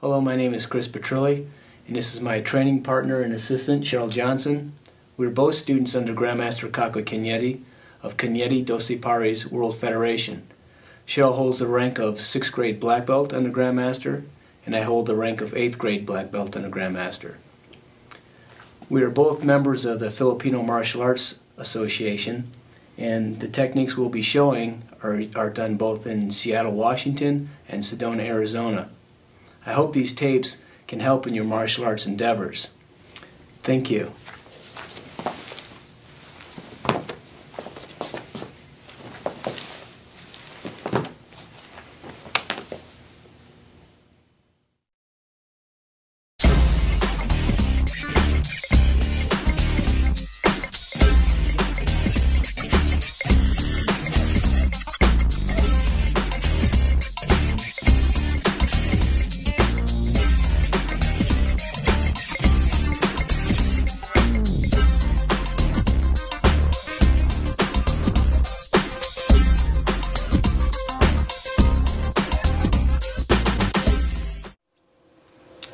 Hello, my name is Petrilli, and this is my training partner and assistant, Cheryl Johnson. We're both students under Grandmaster Kakwe Kenyeti of Kenyeti Dosi Pari's World Federation. Cheryl holds the rank of 6th grade black belt under Grandmaster, and I hold the rank of 8th grade black belt under Grandmaster. We are both members of the Filipino Martial Arts Association, and the techniques we'll be showing are done both in Seattle, Washington and Sedona, Arizona. I hope these tapes can help in your martial arts endeavors. Thank you.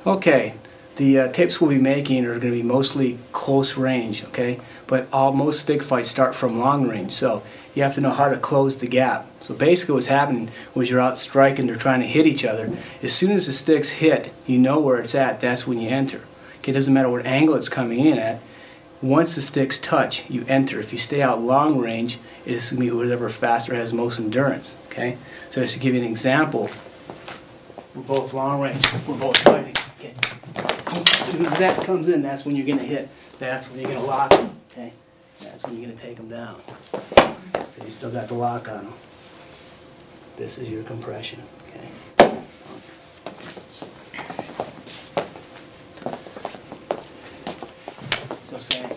Okay, the tapes we'll be making are going to be mostly close range, okay? But most stick fights start from long range, so you have to know how to close the gap. So basically what's happening was you're out striking, they're trying to hit each other. As soon as the sticks hit, you know where it's at, that's when you enter. Okay, it doesn't matter what angle it's coming in at. Once the sticks touch, you enter. If you stay out long range, it's going to be whoever faster has most endurance, okay? So just to give you an example, we're both long range, we're both fighting. Okay. As soon as that comes in, that's when you're going to hit. That's when you're going to lock them. Okay. That's when you're going to take them down. So you still got the lock on them. This is your compression. Okay. So say.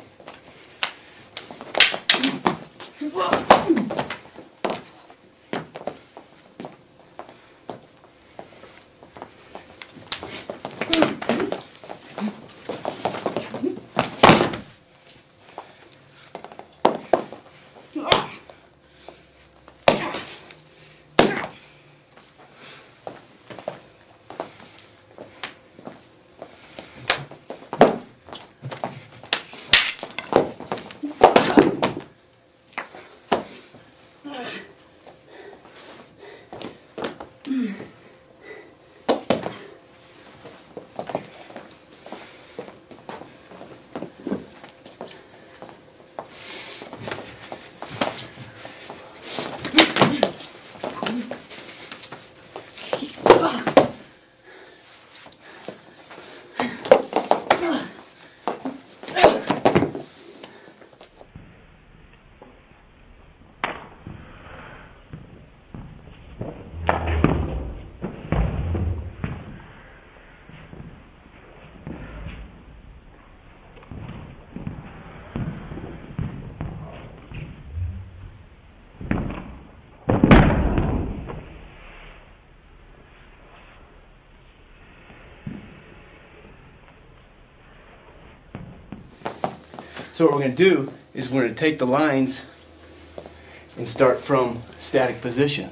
So what we're going to do is we're going to take the lines and start from static position.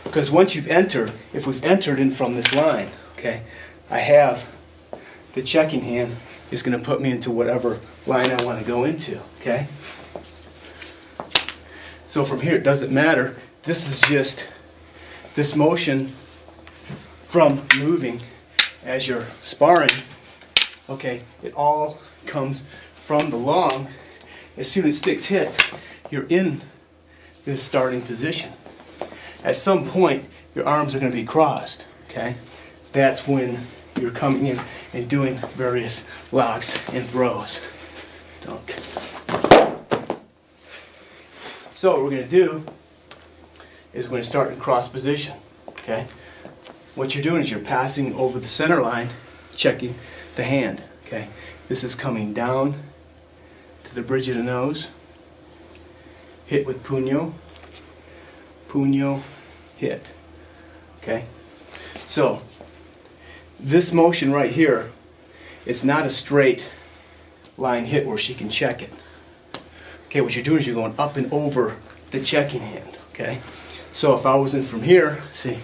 Because once you've entered, if we've entered in from this line, okay, I have the checking hand is going to put me into whatever line I want to go into, okay? So from here it doesn't matter. This is just this motion from moving as you're sparring, okay, it all comes from the long. As soon as sticks hit, you're in this starting position. At some point, your arms are going to be crossed, okay? That's when you're coming in and doing various locks and throws. Dunk. So what we're going to do is we're going to start in cross position, okay? What you're doing is you're passing over the center line, checking the hand, okay? This is coming down to the bridge of the nose, hit with puño, puño, hit, okay? So this motion right here, it's not a straight line hit where she can check it. Okay, what you're doing is you're going up and over the checking hand, okay? So if I was in from here, see,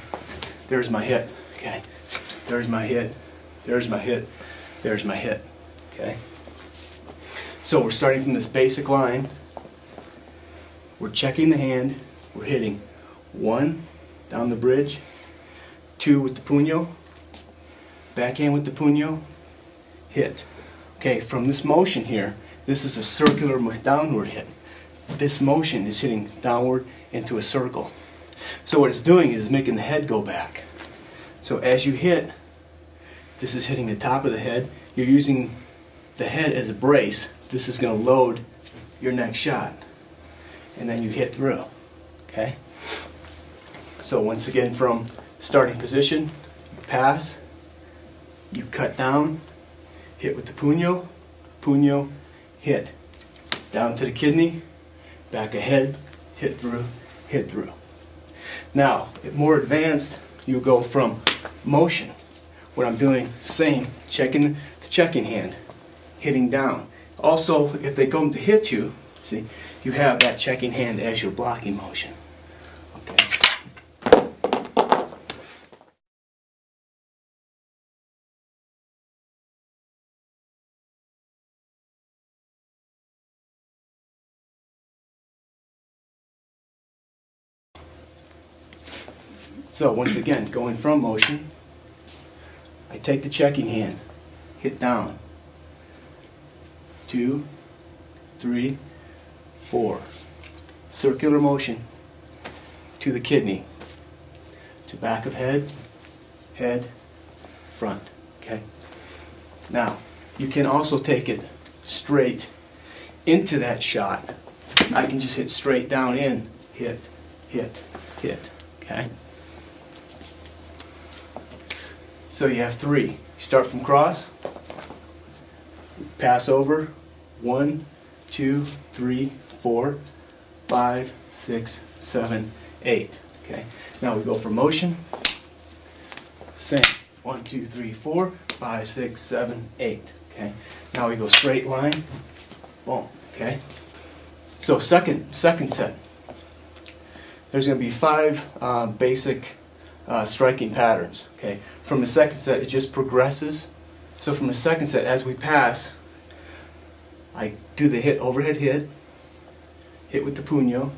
there's my hit, okay? there's my hit, there's my hit, there's my hit. Okay? So we're starting from this basic line. We're checking the hand, we're hitting 1 down the bridge, 2 with the puño, backhand with the puño, hit. Okay, from this motion here, this is a circular downward hit. This motion is hitting downward into a circle. So what it's doing is making the head go back. So as you hit, this is hitting the top of the head. You're using the head as a brace. This is going to load your next shot. And then you hit through. Okay? So once again, from starting position, you pass, you cut down, hit with the puño, puño, hit. Down to the kidney, back ahead, hit through, hit through. Now, more advanced, you go from motion. What I'm doing, same, checking the checking hand, hitting down. Also, if they come to hit you, see, you have that checking hand as your blocking motion. Okay. So once again, going from motion, I take the checking hand, hit down, 2, 3, 4, circular motion to the kidney, to back of head, head, front. Okay. Now you can also take it straight into that shot. I can just hit straight down in, hit, hit, hit. Okay. So you have 3. You start from cross, pass over, 1, 2, 3, 4, 5, 6, 7, 8. Okay. Now we go for motion. Same. 1, 2, 3, 4, 5, 6, 7, 8. Okay. Now we go straight line. Boom. Okay. So second set. There's going to be 5 basic striking patterns. Okay. From the second set, it just progresses. So from the second set, as we pass, I do the hit, overhead hit, hit with the puño,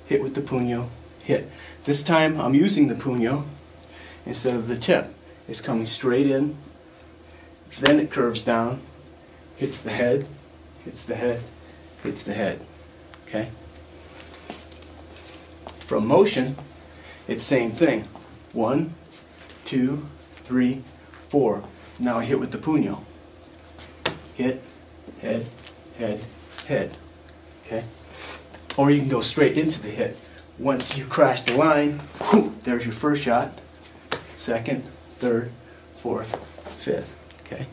hit with the puño, hit. This time I'm using the puño instead of the tip. It's coming straight in, then it curves down, hits the head, hits the head, hits the head. Okay? From motion, it's same thing. 1, 2, 3, 4. Now I hit with the puño. Hit, head, head, head. Okay? Or you can go straight into the hit. Once you crash the line, whoo, there's your first shot. Second, third, fourth, fifth. Okay?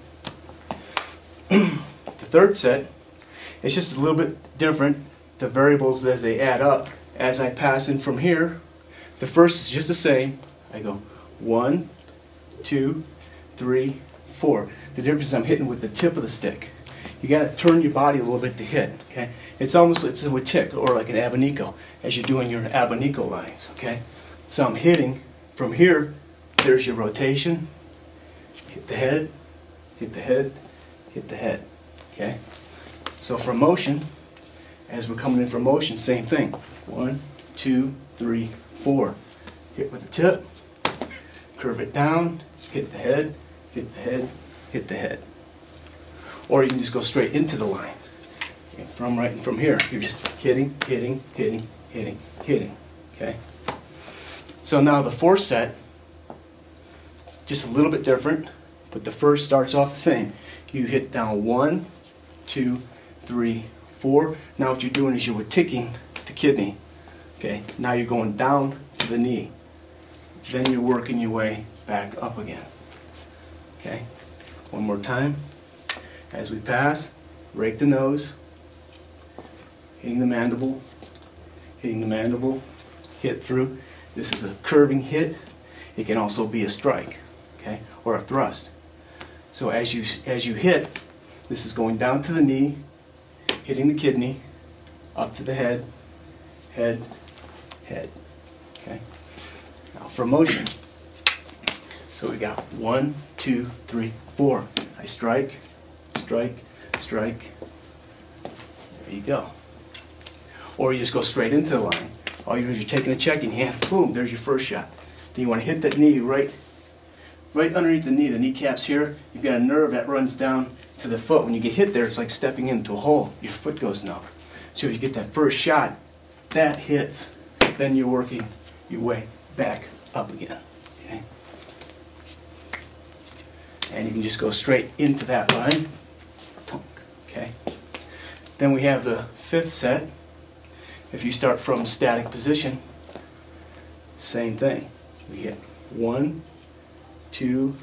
The third set, it's just a little bit different. The variables as they add up. As I pass in from here, the first is just the same. I go 1, 2, 3, 4. The difference is I'm hitting with the tip of the stick. You got to turn your body a little bit to hit. Okay, it's almost it's a tick or like an abanico as you're doing your abanico lines. Okay, so I'm hitting from here. There's your rotation. Hit the head, hit the head, hit the head. Okay, so for motion, as we're coming in for motion, same thing. 1, 2, 3, 4. Hit with the tip. Curve it down, hit the head, hit the head, hit the head. Or you can just go straight into the line. And from here, you're just hitting, hitting, hitting, hitting, hitting. Okay? So now the fourth set, just a little bit different, but the first starts off the same. You hit down 1, 2, 3, 4. Now what you're doing is you're ticking the kidney. Okay? Now you're going down to the knee. Then you're working your way back up again. Okay? One more time. As we pass, rake the nose, hitting the mandible, hit through. This is a curving hit. It can also be a strike, okay, or a thrust. So as you hit, this is going down to the knee, hitting the kidney, up to the head, head, head. Okay. Now for motion. So So we got 1, 2, 3, 4. I strike, strike, strike. There you go. Or you just go straight into the line. All you're taking a checking hand, boom, there's your first shot. Then you want to hit that knee right underneath the knee. The kneecap's here. You've got a nerve that runs down to the foot. When you get hit there, it's like stepping into a hole. Your foot goes numb. So if you get that first shot, that hits, then you're working your way back up again. Okay? And you can just go straight into that line. Okay? Then we have the fifth set. If you start from static position, same thing. We hit 1, 2,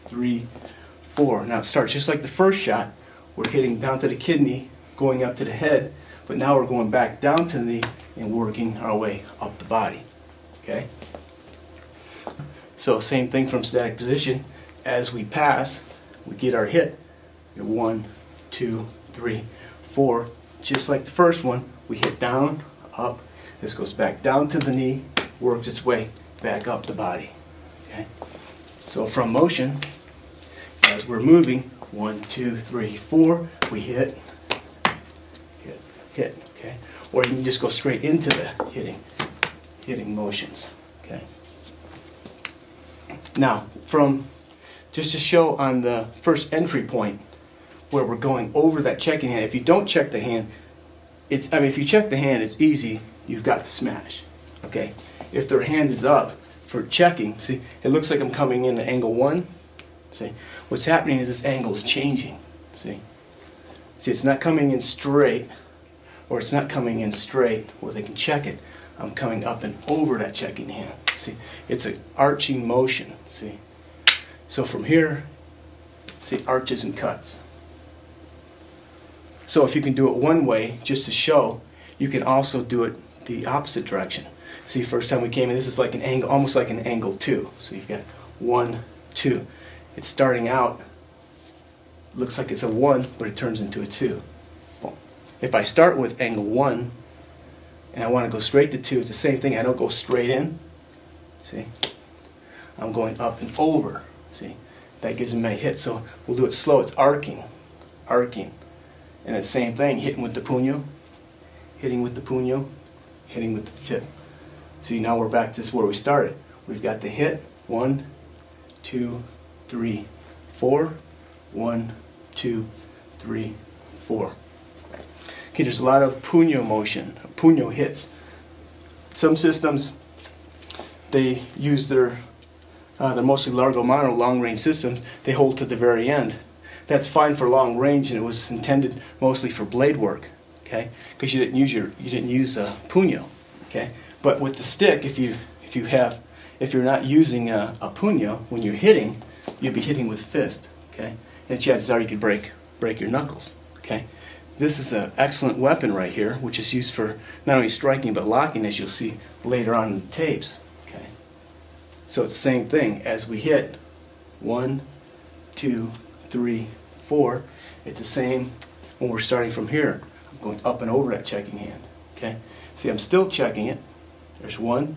3, 4. Now it starts just like the first shot. We're hitting down to the kidney, going up to the head, but now we're going back down to the knee and working our way up the body. Okay? So same thing from static position. As we pass, we get our hit. 1, 2, 3, 4. Just like the first one, we hit down, up. This goes back down to the knee, works its way back up the body. Okay? So from motion, as we're moving, 1, 2, 3, 4, we hit, hit, hit. Okay? Or you can just go straight into the hitting motions. Okay? Now, just to show on the first entry point where we're going over that checking hand, if you don't check the hand, if you check the hand, it's easy, you've got the smash. Okay? If their hand is up for checking, see, it looks like I'm coming in at angle 1. See, what's happening is this angle is changing. See, it's not coming in straight, or it's not coming in straight where they can check it. I'm coming up and over that checking hand. See, it's an arching motion. See, so from here, see, arches and cuts. So if you can do it one way, just to show, you can also do it the opposite direction. See, first time we came in, this is like an angle, almost like an angle 2. So you've got 1, 2. It's starting out, looks like it's a 1, but it turns into a 2. Boom. If I start with angle 1, and I want to go straight to 2, it's the same thing. I don't go straight in. See? I'm going up and over. See? That gives me my hit. So we'll do it slow. It's arcing. Arcing. And the same thing, hitting with the puño, hitting with the puño, hitting with the tip. See, now we're back to this where we started. We've got the hit, 1, 2, 3, 4, 1, 2, 3, 4. Okay, there's a lot of puño motion, puño hits. Some systems, they use they're mostly largo mano, long range systems, they hold to the very end. That's fine for long range, and it was intended mostly for blade work, okay? Because you didn't use puño, okay? But with the stick, if you're not using a puño when you're hitting, you'll be hitting with fist, okay? And chances are you could break your knuckles, okay? This is an excellent weapon right here, which is used for not only striking but locking, as you'll see later on in the tapes, okay? So it's the same thing as we hit 1, 2, 3, 4. It's the same when we're starting from here. I'm going up and over that checking hand. Okay. See, I'm still checking it. There's 1,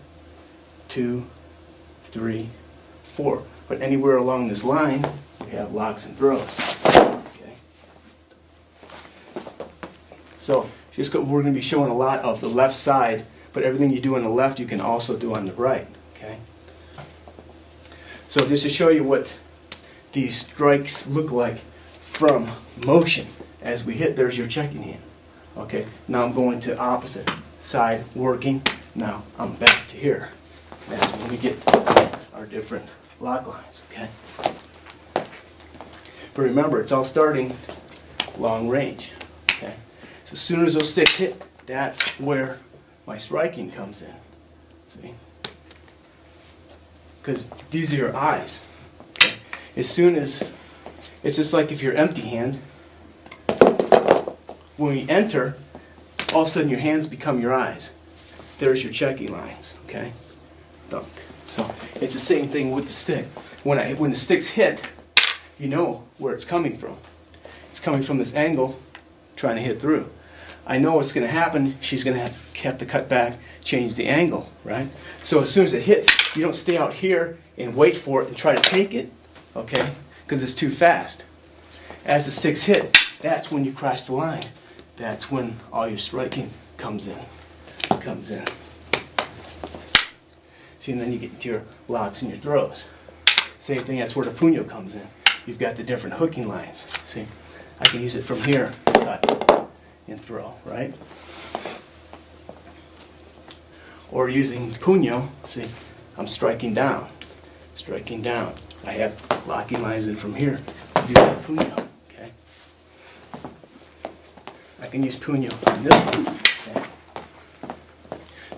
2, 3, 4. But anywhere along this line, we have locks and throws. Okay. So we're going to be showing a lot of the left side, but everything you do on the left, you can also do on the right. Okay. So just to show you what these strikes look like from motion. As we hit, there's your checking hand. Okay, now I'm going to opposite side, working. Now I'm back to here. That's when we get our different lock lines, okay? But remember, it's all starting long range, okay? So as soon as those sticks hit, that's where my striking comes in, see? Because these are your eyes, okay? As soon as, it's just like if you're empty hand, when you enter, all of a sudden your hands become your eyes. There's your checking lines, okay? Dunk. So it's the same thing with the stick. When the stick's hit, you know where it's coming from. It's coming from this angle, trying to hit through. I know what's going to happen. She's going to have to cut back, change the angle, right? So as soon as it hits, you don't stay out here and wait for it and try to take it, okay, because it's too fast. As the stick's hit, that's when you crash the line. That's when all your striking comes in. See, and then you get into your locks and your throws. Same thing, that's where the puño comes in. You've got the different hooking lines. See, I can use it from here, cut and throw, right? Or using puño, see, I'm striking down. I have locking lines in from here. Use that puño, okay? I can use puño on this one, okay?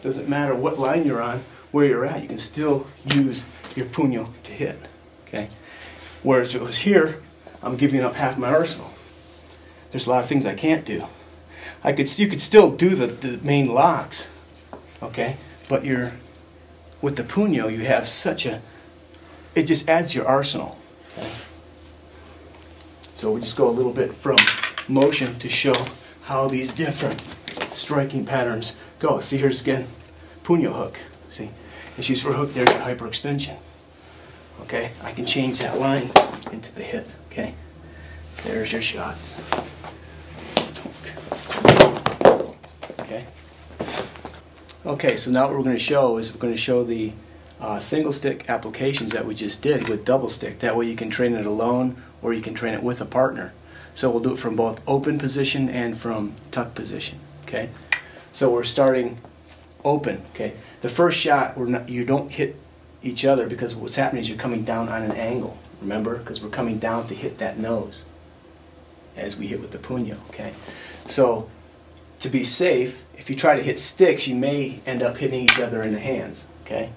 Doesn't matter what line you're on, where you're at, you can still use your puño to hit, okay? Whereas if it was here, I'm giving up half my arsenal. There's a lot of things I can't do. You could still do the main locks, okay? But with the puño, you have it just adds your arsenal, okay? So we just go a little bit from motion to show how these different striking patterns go. See, here's again, puño hook. See, it's used for a hook, there's your hyperextension. Okay, I can change that line into the hit, okay? There's your shots. Okay. Okay, so now what we're going to show is the single stick applications that we just did with double stick. That way you can train it alone or you can train it with a partner. So we'll do it from both open position and from tuck position, okay? So we're starting open, okay? The first shot, you don't hit each other because what's happening is you're coming down on an angle, remember? Because we're coming down to hit that nose as we hit with the puño, okay? So to be safe, if you try to hit sticks, you may end up hitting each other in the hands, okay?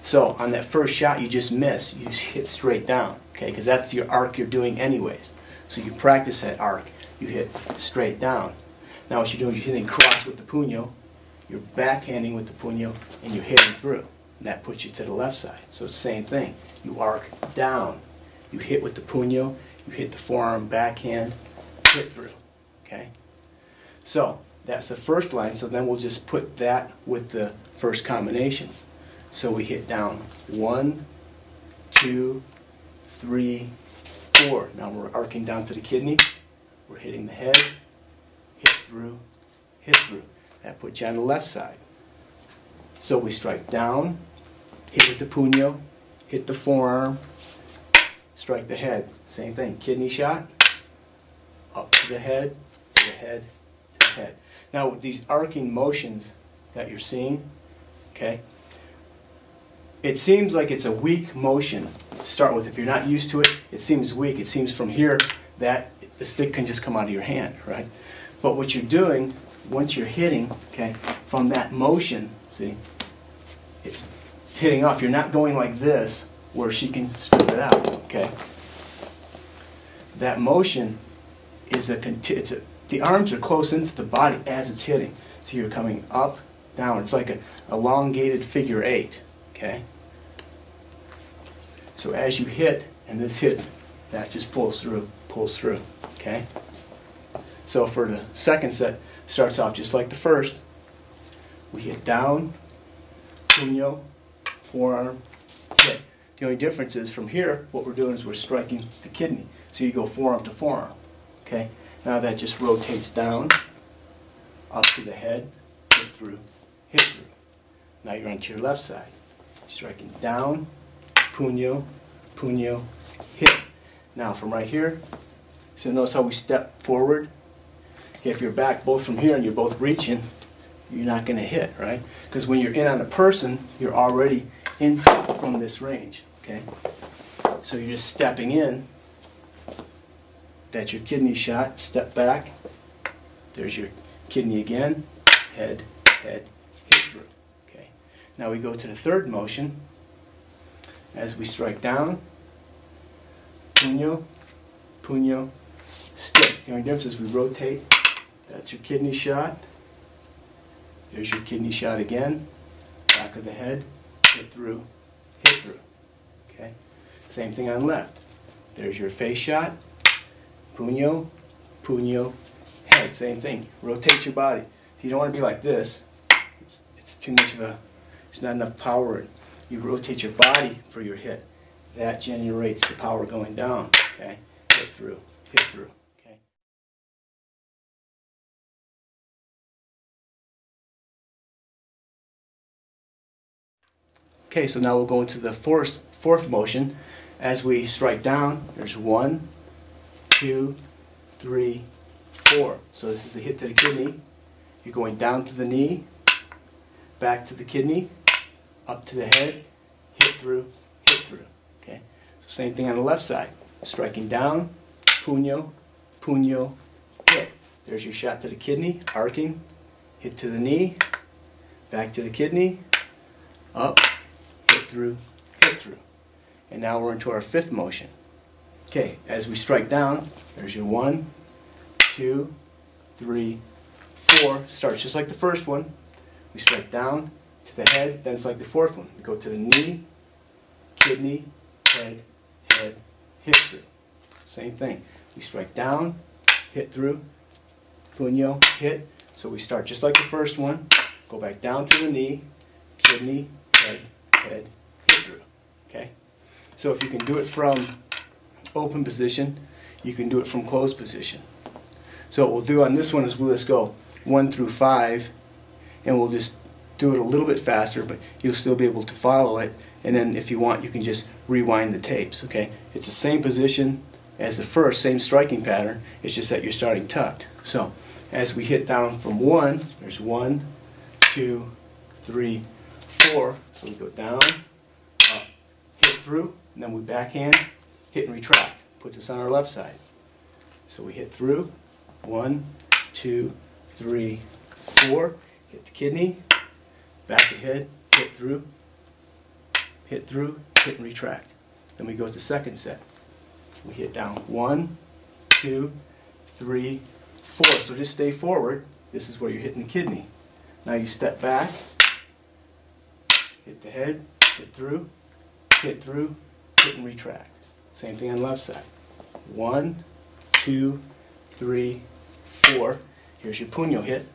So on that first shot, you just miss. You just hit straight down, okay? Because that's your arc you're doing anyways. So you practice that arc. You hit straight down. Now what you're doing is you're hitting cross with the puño, you're backhanding with the puño, and you're hitting through. And that puts you to the left side. So it's the same thing. You arc down. You hit with the puño, you hit the forearm backhand, hit through, okay? So that's the first line, so then we'll just put that with the first combination. So we hit down 1, 2, 3, 4. Now we're arcing down to the kidney. We're hitting the head, hit through, hit through. That puts you on the left side. So we strike down, hit with the puño, hit the forearm, strike the head. Same thing, kidney shot, up to the head, to the head, to the head. Now with these arcing motions that you're seeing, okay, it seems like it's a weak motion to start with. If you're not used to it, it seems weak. It seems from here that the stick can just come out of your hand, right? But what you're doing, once you're hitting, okay, from that motion, see, it's hitting off. You're not going like this where she can strip it out, okay? That motion is the arms are close into the body as it's hitting. So you're coming up, down. It's like an elongated figure 8, okay? So as you hit, and this hits, that just pulls through, okay? So for the second set, starts off just like the first. We hit down, puño, forearm, hit. The only difference is from here, what we're doing is we're striking the kidney. So you go forearm to forearm, okay? Now that just rotates down, up to the head, hit through, hit through. Now you're onto your left side. Striking down, puño, puño, hit. Now from right here, so notice how we step forward. If you're back both from here and you're both reaching, you're not going to hit, right? Because when you're in on a person, you're already in from this range, okay? So you're just stepping in. That's your kidney shot. Step back. There's your kidney again. Head, head, hit through. Okay. Now we go to the third motion. As we strike down, puño, puño, stick. The only difference is we rotate. That's your kidney shot. There's your kidney shot again. Back of the head, hit through, hit through. Okay. Same thing on left. There's your face shot. Puño, puño, head. Same thing. Rotate your body. You don't want to be like this. It's too much of a. It's not enough power. you rotate your body for your hit. That generates the power going down. Okay, hit through, hit through. Okay. Okay, so now we'll go into the fourth motion. As we strike down, there's 1, 2, 3, 4. So this is the hit to the kidney. You're going down to the knee, back to the kidney, up to the head, hit through, hit through. Okay. So same thing on the left side. Striking down, puño, puño, hit. There's your shot to the kidney, arcing, hit to the knee, back to the kidney, up, hit through, hit through. And now we're into our fifth motion. Okay, as we strike down, there's your 1, 2, 3, 4. Starts just like the first one. We strike down to the head, then it's like the fourth one. We go to the knee, kidney, head, head, hit through. Same thing. We strike down, hit through, puño, hit. So we start just like the first one, go back down to the knee, kidney, head, head, hit through. Okay? So if you can do it from open position, you can do it from closed position. So what we'll do on this one is we'll just go 1 through 5, and we'll just do it a little bit faster, but you'll still be able to follow it. And then if you want, you can just rewind the tapes. Okay? It's the same position as the first, same striking pattern. It's just that you're starting tucked. So as we hit down from 1, there's 1, 2, 3, 4. So we go down, up, hit through, and then we backhand, hit and retract. Puts us on our left side. So we hit through, 1, 2, 3, 4. Hit the kidney, back ahead, hit through, hit and retract. Then we go to the second set. We hit down 1, 2, 3, 4. So just stay forward. This is where you're hitting the kidney. Now you step back, hit the head, hit through, hit and retract. Same thing on the left side. 1, 2, 3, 4. Here's your puño hit.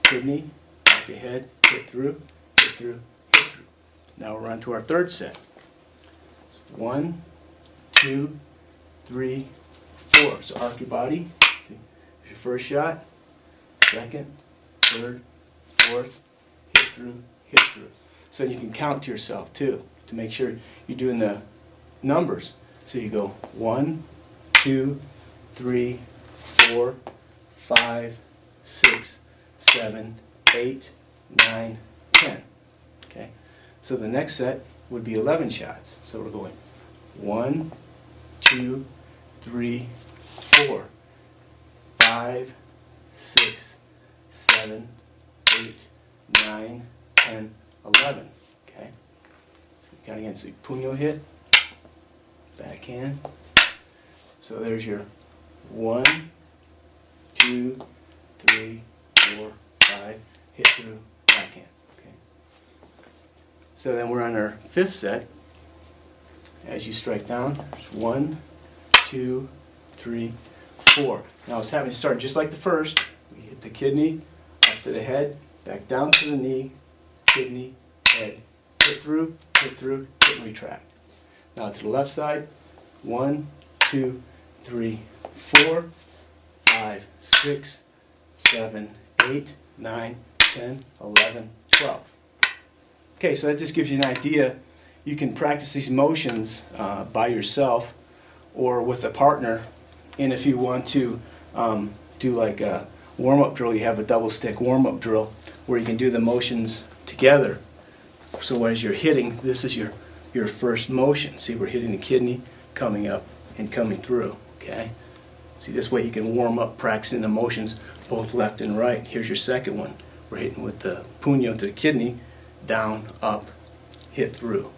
Kidney, back ahead, hit through, hit through, hit through. Now we're on to our third set. 1, 2, 3, 4. So arc your body. See, here's your first shot, second, third, fourth, hit through, hit through. So you can count to yourself too, to make sure you're doing the numbers. So you go 1, 2, 3, 4, 5, 6, 7, 8, 9, 10. Okay. So the next set would be 11 shots. So we're going 1, 2, 3, 4, 5, 6, 7, 8, 9, 10, 11. Okay. So we count again. So puño hit, backhand. So there's your 1, 2, 3, 4, 5, hit through, backhand. Okay. So then we're on our fifth set. As you strike down, there's 1, 2, 3, 4. Now it's having to start just like the first. We hit the kidney, up to the head, back down to the knee, kidney, head, hit through, hit and retract. Now to the left side, 1, 2, 3, 4, 5, 6, 7, 8, 9, 10, 11, 12. Okay, so that just gives you an idea. You can practice these motions by yourself or with a partner. And if you want to do like a warm-up drill, you have a double stick warm-up drill where you can do the motions together. So as you're hitting, this is your first motion. See, we're hitting the kidney, coming up and coming through. Okay. See, this way you can warm up practicing the motions both left and right. Here's your second one. We're hitting with the puño to the kidney, down, up, hit through.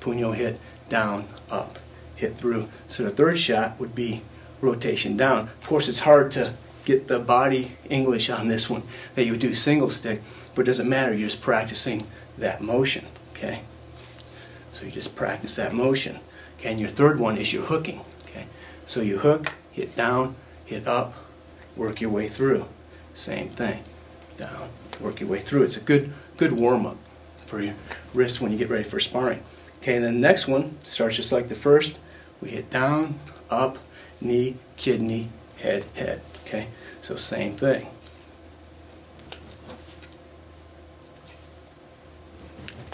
Puño hit, down, up, hit through. So the third shot would be rotation down. Of course, it's hard to get the body English on this one that you would do single stick, but it doesn't matter. You're just practicing that motion. Okay. So you just practice that motion. Okay, and your third one is your hooking. Okay. So you hook, hit down, hit up, work your way through. Same thing. Down, work your way through. It's a good warm-up. for your wrist when you get ready for sparring. Okay, and then the next one starts just like the first. We hit down, up, knee, kidney, head, head. Okay, so same thing.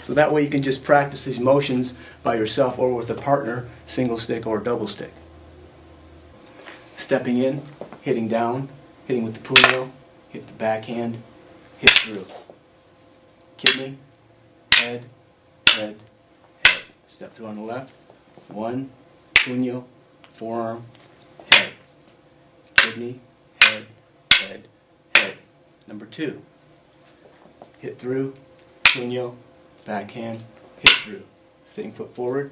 So that way you can just practice these motions by yourself or with a partner, single stick or double stick. Stepping in, hitting down, hitting with the puño, hit the backhand, hit through. Kidney, head, head, head. Step through on the left. 1, puño, forearm, head. Kidney, head, head, head. Number 2. Hit through, puño, backhand, hit through. Same foot forward,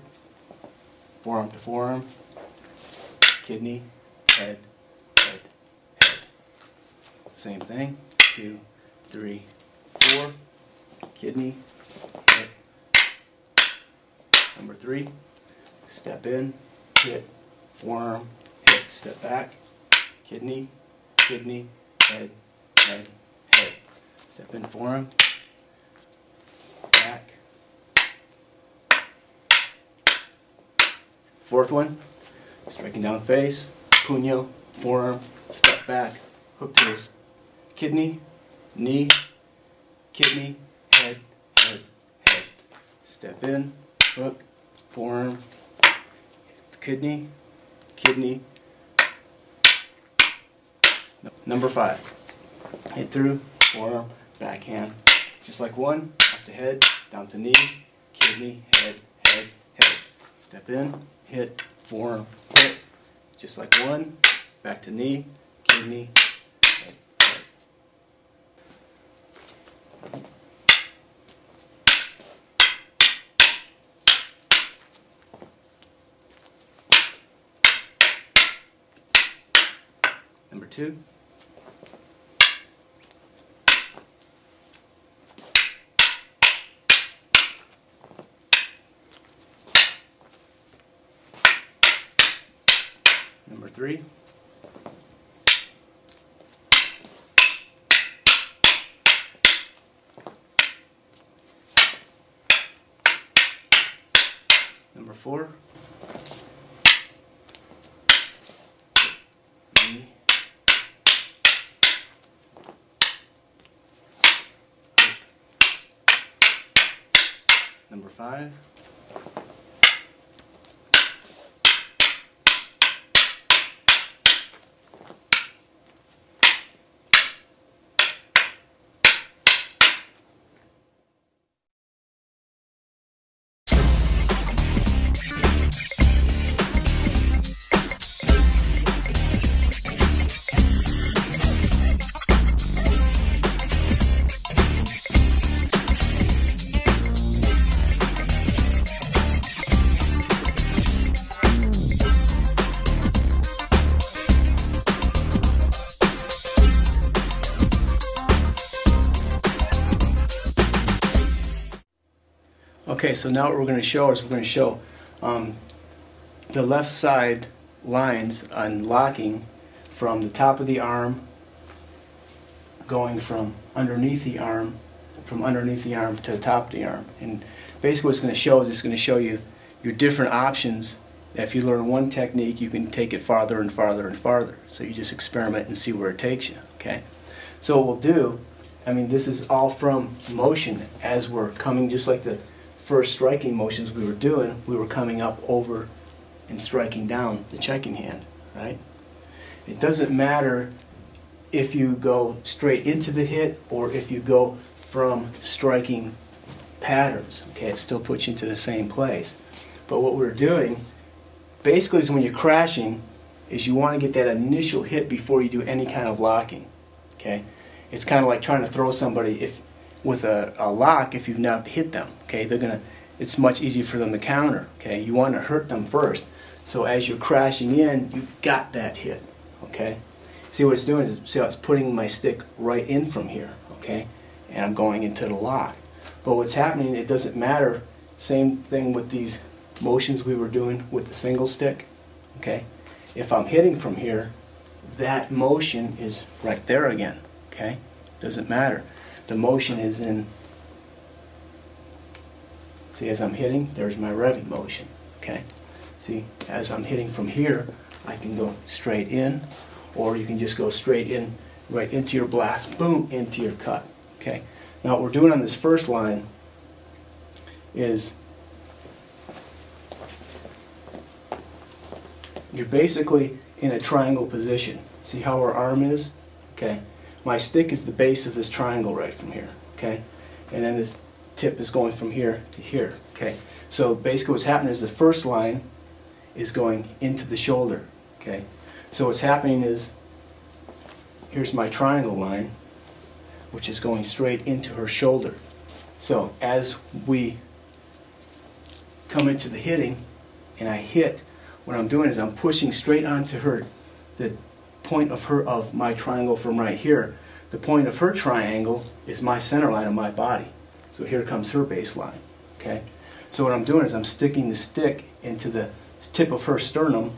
forearm to forearm, kidney, head, head, head. Same thing, 2, 3, 4, kidney, hit. Number 3, step in, hit, forearm, hit, step back, kidney, kidney, head, head, head. Step in, forearm, back. 4th one, striking down face, puño, forearm, step back, hook to his kidney, knee, kidney, head, head, head. Step in, hook, forearm, kidney, kidney. Number 5, hit through, forearm, backhand, just like 1, up to head, down to knee, kidney, head, head, head. Step in, hit, forearm, hit, just like 1, back to knee, kidney, head, head. Number 2. Number 3. Number 4. Knee. Number 5. Okay, so now what we're going to show is we're going to show the left side lines on locking from the top of the arm, going from underneath the arm to the top of the arm. And basically what it's going to show is it's going to show you your different options. If you learn one technique, you can take it farther and farther and farther. So you just experiment and see where it takes you. Okay. So what we'll do, I mean, this is all from motion as we're coming, just like the first striking motions we were doing, we were coming up over and striking down the checking hand, right? It doesn't matter if you go straight into the hit or if you go from striking patterns, okay? It still puts you into the same place. But what we're doing basically is when you're crashing is you want to get that initial hit before you do any kind of locking, okay? It's kind of like trying to throw somebody with a lock if you've not hit them, okay? It's much easier for them to counter, okay? You want to hurt them first. So as you're crashing in, you got that hit, okay? See what it's doing is, see how it's putting my stick right in from here, okay? And I'm going into the lock. But what's happening, it doesn't matter. Same thing with these motions we were doing with the single stick, okay? If I'm hitting from here, that motion is right there again, okay? Doesn't matter. The motion is in See, as I'm hitting, there's my revving motion. Okay. See, as I'm hitting from here, I can go straight in, or you can just go straight in, right into your blast, boom, into your cut. Okay. Now what we're doing on this first line is you're basically in a triangle position. See how our arm is? Okay. My stick is the base of this triangle right from here. Okay. And then this tip is going from here to here. Okay. So basically what's happening is the first line is going into the shoulder. Okay. So what's happening is, here's my triangle line, which is going straight into her shoulder. So as we come into the hitting and I hit, what I'm doing is I'm pushing straight onto her, the point of my triangle from right here. The point of her triangle is my center line of my body. So here comes her baseline. Okay? So what I'm doing is I'm sticking the stick into the tip of her sternum,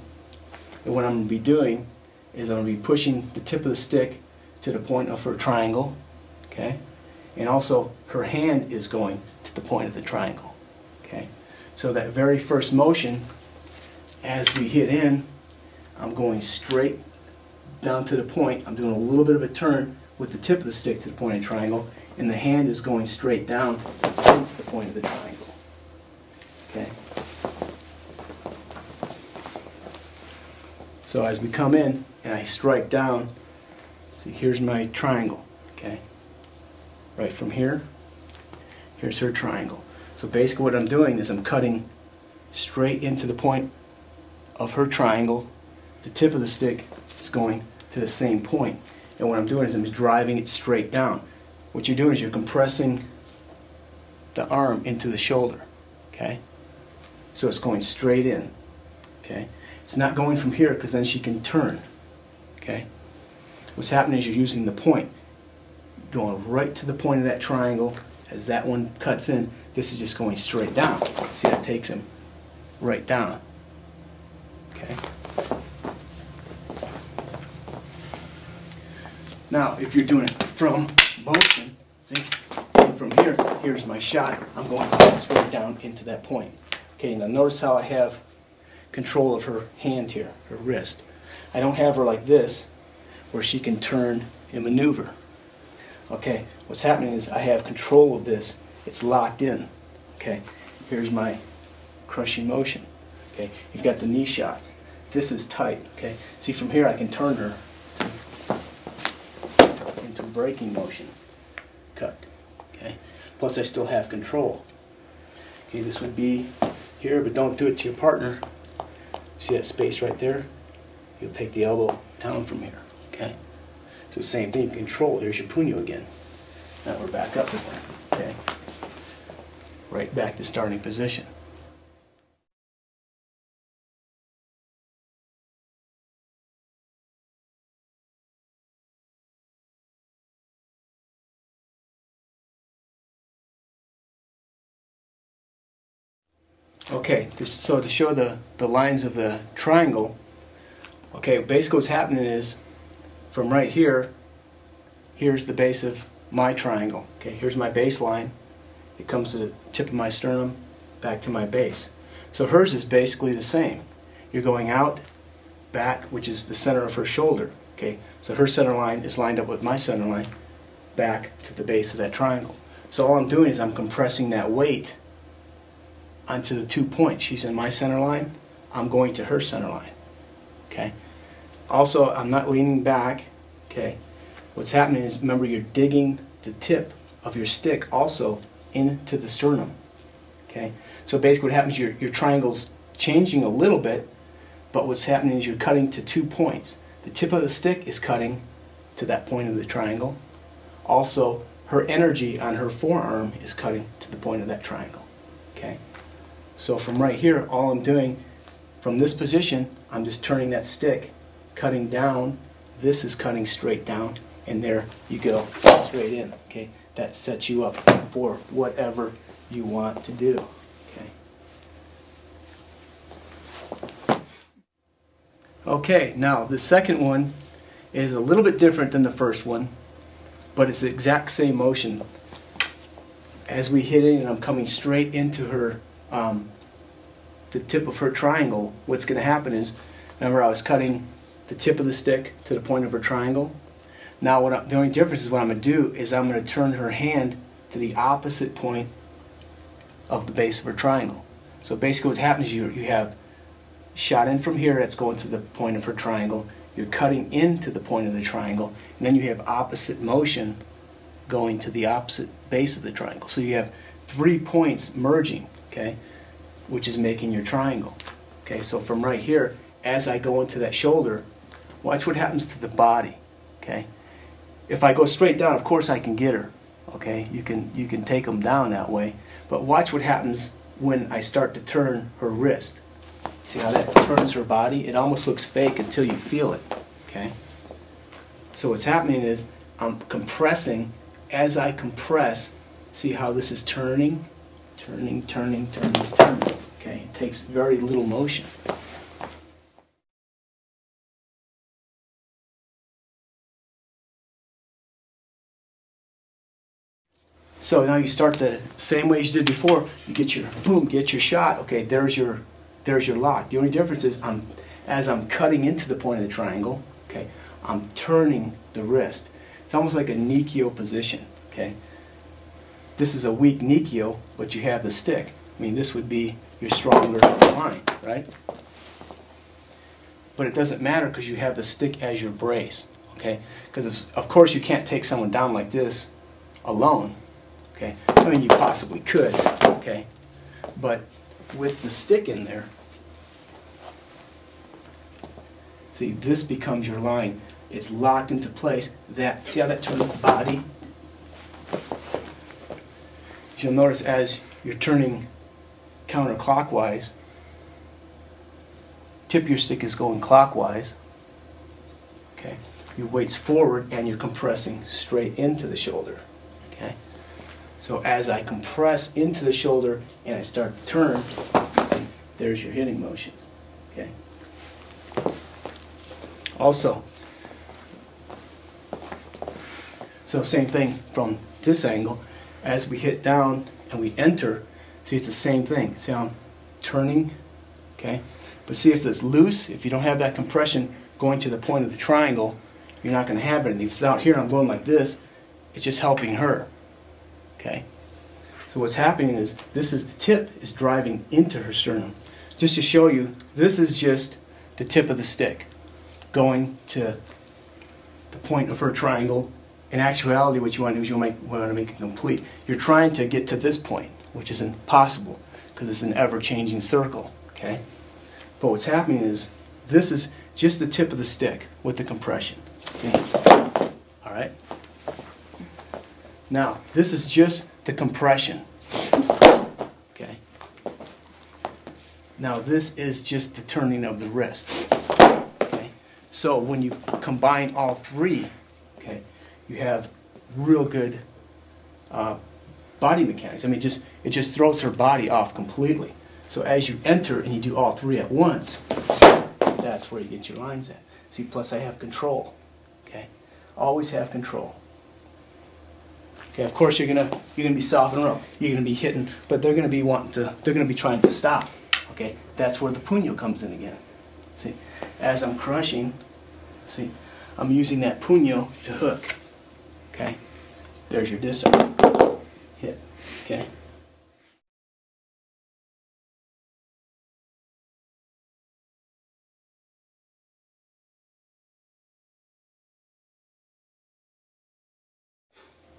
and what I'm going to be doing is I'm going to be pushing the tip of the stick to the point of her triangle. Okay? And also her hand is going to the point of the triangle. Okay? So that very first motion, as we hit in, I'm going straight down to the point. I'm doing a little bit of a turn with the tip of the stick to the point of the triangle, and the hand is going straight down into the point of the triangle. Okay? So as we come in and I strike down, see, here's my triangle. Okay? Right from here, here's her triangle. So basically what I'm doing is I'm cutting straight into the point of her triangle. The tip of the stick is going to the same point. And what I'm doing is I'm just driving it straight down. What you're doing is you're compressing the arm into the shoulder. Okay? So it's going straight in. Okay? It's not going from here because then she can turn. Okay? What's happening is you're using the point, going right to the point of that triangle. As that one cuts in, this is just going straight down. See, that takes him right down. Okay? Now, if you're doing it from motion, see, from here, here's my shot. I'm going straight down into that point. Okay, now notice how I have control of her hand here, her wrist. I don't have her like this, where she can turn and maneuver. Okay, what's happening is I have control of this. It's locked in. Okay, here's my crushing motion. Okay, you've got the knee shots. This is tight. Okay, see, from here I can turn her into a braking motion. Cut. Okay, plus I still have control. Okay, this would be here, but don't do it to your partner. See that space right there? You'll take the elbow down from here. Okay, so same thing. Control. Here's your puño again. Now we're back up again. Okay, right back to starting position. Okay, so to show the lines of the triangle, okay, basically what's happening is from right here, here's the base of my triangle. Okay, here's my baseline. It comes to the tip of my sternum, back to my base. So hers is basically the same. You're going out, back, which is the center of her shoulder. Okay, so her center line is lined up with my center line, back to the base of that triangle. So all I'm doing is I'm compressing that weight onto the 2 points. She's in my center line, I'm going to her center line. Okay. Also, I'm not leaning back. Okay. What's happening is, remember, you're digging the tip of your stick also into the sternum. Okay. So basically what happens, your triangle's changing a little bit, but what's happening is you're cutting to 2 points. The tip of the stick is cutting to that point of the triangle. Also, her energy on her forearm is cutting to the point of that triangle. Okay. So from right here, all I'm doing, from this position, I'm just turning that stick, cutting down. This is cutting straight down, and there you go, straight in. Okay, that sets you up for whatever you want to do. Okay. Okay, now the second one is a little bit different than the first one, but it's the exact same motion. as we hit it and I'm coming straight into her, the tip of her triangle, what's going to happen is, remember I was cutting the tip of the stick to the point of her triangle? Now the only difference is what I'm going to do is I'm going to turn her hand to the opposite point of the base of her triangle. So basically what happens is you have shot in from here, that's going to the point of her triangle, you're cutting into the point of the triangle, and then you have opposite motion going to the opposite base of the triangle. So you have 3 points merging, okay, which is making your triangle. Okay, so from right here, as I go into that shoulder, watch what happens to the body. Okay, if I go straight down, of course I can get her. Okay, you can take them down that way, but watch what happens when I start to turn her wrist. See how that turns her body? It almost looks fake until you feel it. Okay, so what's happening is I'm compressing. As I compress, see how this is turning, turning, turning, turning, turning. Okay, it takes very little motion. So now you start the same way as you did before. You get your boom, get your shot. Okay, there's your lock. The only difference is as I'm cutting into the point of the triangle, okay, I'm turning the wrist. It's almost like a Nikio position. Okay, this is a weak Nikio, but you have the stick. I mean, this would be your stronger line, right? But it doesn't matter because you have the stick as your brace. Okay, because of course you can't take someone down like this alone. Okay, I mean you possibly could. Okay, but with the stick in there, see, this becomes your line. It's locked into place. See how that turns the body? You'll notice as you're turning counterclockwise, tip of your stick is going clockwise. Okay, your weight's forward and you're compressing straight into the shoulder. Okay, so as I compress into the shoulder and I start to turn, see, there's your hitting motions. Okay. Also, so same thing from this angle. As we hit down and we enter, see, it's the same thing. See how I'm turning? Okay, but see, if it's loose, if you don't have that compression going to the point of the triangle, you're not going to have anything. If it's out here, I'm going like this, it's just helping her. Okay, so what's happening is the tip is driving into her sternum. Just to show you, this is just the tip of the stick going to the point of her triangle. In actuality, what you want to do is you want to make it complete. You're trying to get to this point, which is impossible because it's an ever-changing circle. Okay, but what's happening is this is just the tip of the stick with the compression. See? All right. Now this is just the compression. Okay. Now this is just the turning of the wrist. Okay. So when you combine all 3, okay, you have real good body mechanics. I mean, it just throws her body off completely. So as you enter and you do all 3 at once, that's where you get your lines at. See, plus I have control. Okay, always have control. Okay, of course you're gonna be softening her up. You're gonna be hitting, but they're gonna be trying to stop. Okay, that's where the puño comes in again. See, as I'm crushing, see, I'm using that puño to hook. Okay, there's your disarm. Hit. Okay.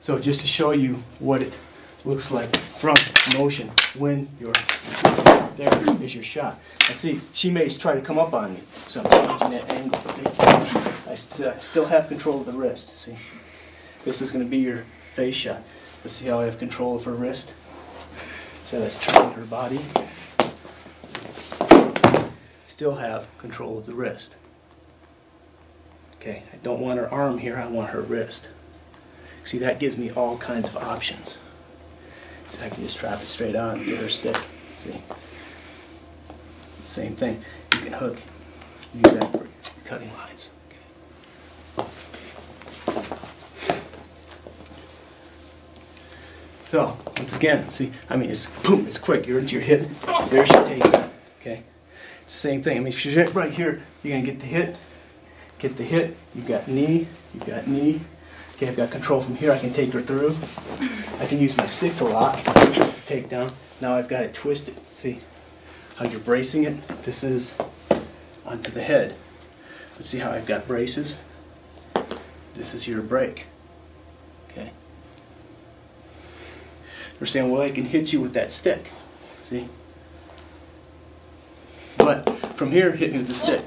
So just to show you what it looks like from motion when you're there is your shot. Now see, she may try to come up on me, so I'm changing that angle. See, I still have control of the wrist. See. This is going to be your face shot. Let's see how I have control of her wrist. So that's turning her body. Still have control of the wrist. Okay, I don't want her arm here, I want her wrist. See, that gives me all kinds of options. So I can just strap it straight on to her stick. See? Same thing. You can hook. Use that for cutting lines. So, once again, see, I mean, it's boom, it's quick. You're into your hit. There's your takedown. Okay? Same thing. I mean, if you're right here, you're going to get the hit. Get the hit. You've got knee. You've got knee. Okay, I've got control from here. I can take her through. I can use my stick to lock. Take down. Now I've got it twisted. See how you're bracing it? This is onto the head. Let's see how I've got braces. This is your break. Okay. They're saying, well, I can hit you with that stick. See? But from here, hit me with the stick.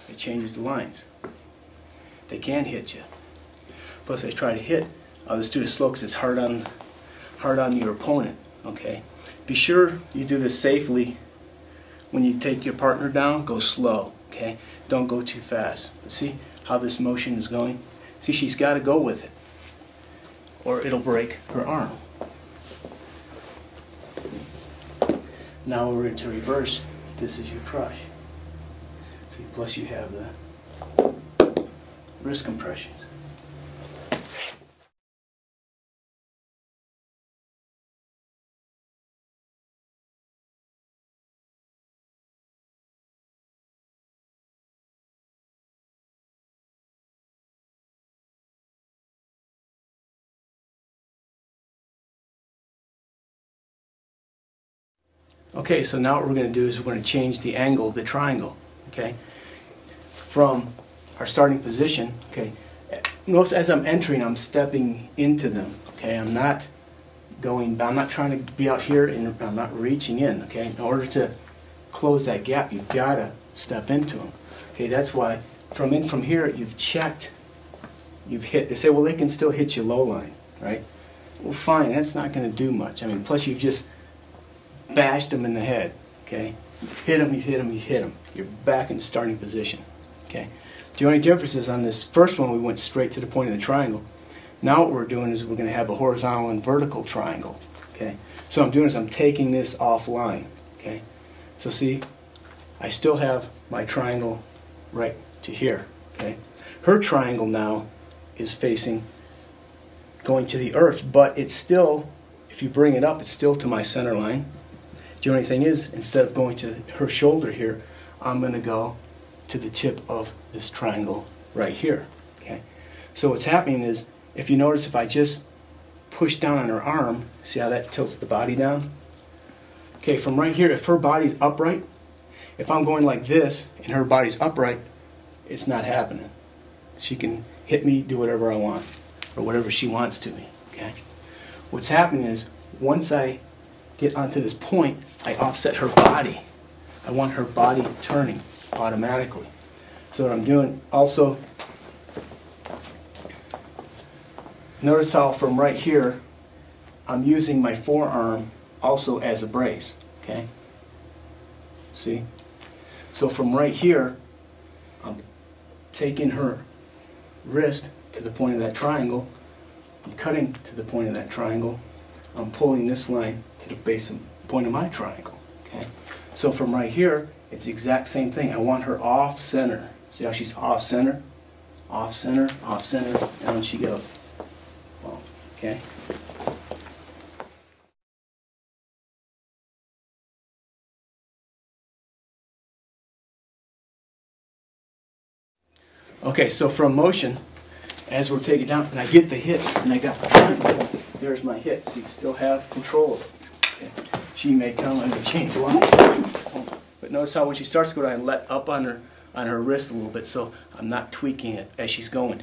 It changes the lines. They can hit you. Plus, I try to hit. I'll just do it slow because it's hard on your opponent. Okay. Be sure you do this safely. When you take your partner down, go slow. Okay. Don't go too fast. See how this motion is going? See, she's got to go with it, or it'll break her arm. Now we're into reverse. This is your crush. See, plus you have the wrist compressions. Okay, so now what we're going to do is we're going to change the angle of the triangle. Okay, from our starting position. Okay, notice as I'm entering, I'm stepping into them. Okay, I'm not going. I'm not trying to be out here, and I'm not reaching in. Okay, in order to close that gap, you've got to step into them. Okay, that's why from here, you've checked, you've hit. They say, well, they can still hit you low line, right? Well, fine. That's not going to do much. I mean, plus you've just bashed them in the head, okay? Hit them, you hit them, you hit them. You're back in the starting position, okay? The only difference is on this first one, we went straight to the point of the triangle. Now what we're doing is we're going to have a horizontal and vertical triangle, okay? So what I'm doing is I'm taking this offline, okay? So see, I still have my triangle right to here, okay? Her triangle now is facing, going to the earth, but it's still, if you bring it up, it's still to my center line. The only thing is, instead of going to her shoulder here, I'm going to go to the tip of this triangle right here. Okay. So what's happening is, if you notice, if I just push down on her arm, see how that tilts the body down? Okay, from right here, if her body's upright, if I'm going like this and her body's upright, it's not happening. She can hit me, do whatever I want, or whatever she wants to me. Okay. What's happening is, once I get onto this point, I offset her body. I want her body turning automatically. So what I'm doing also, notice how from right here, I'm using my forearm also as a brace. Okay? See? So from right here, I'm taking her wrist to the point of that triangle. I'm cutting to the point of that triangle. I'm pulling this line to the base of point of my triangle. Okay, so from right here, it's the exact same thing. I want her off center. See how she's off center, off center, off center. Down she goes. Well, okay. Okay, so from motion, as we're taking down, and I get the hit, and I got the triangle. There's my hit, so you still have control of it. Okay. She may come and change line. But notice how when she starts to go down, I let up on her wrist a little bit, so I'm not tweaking it as she's going,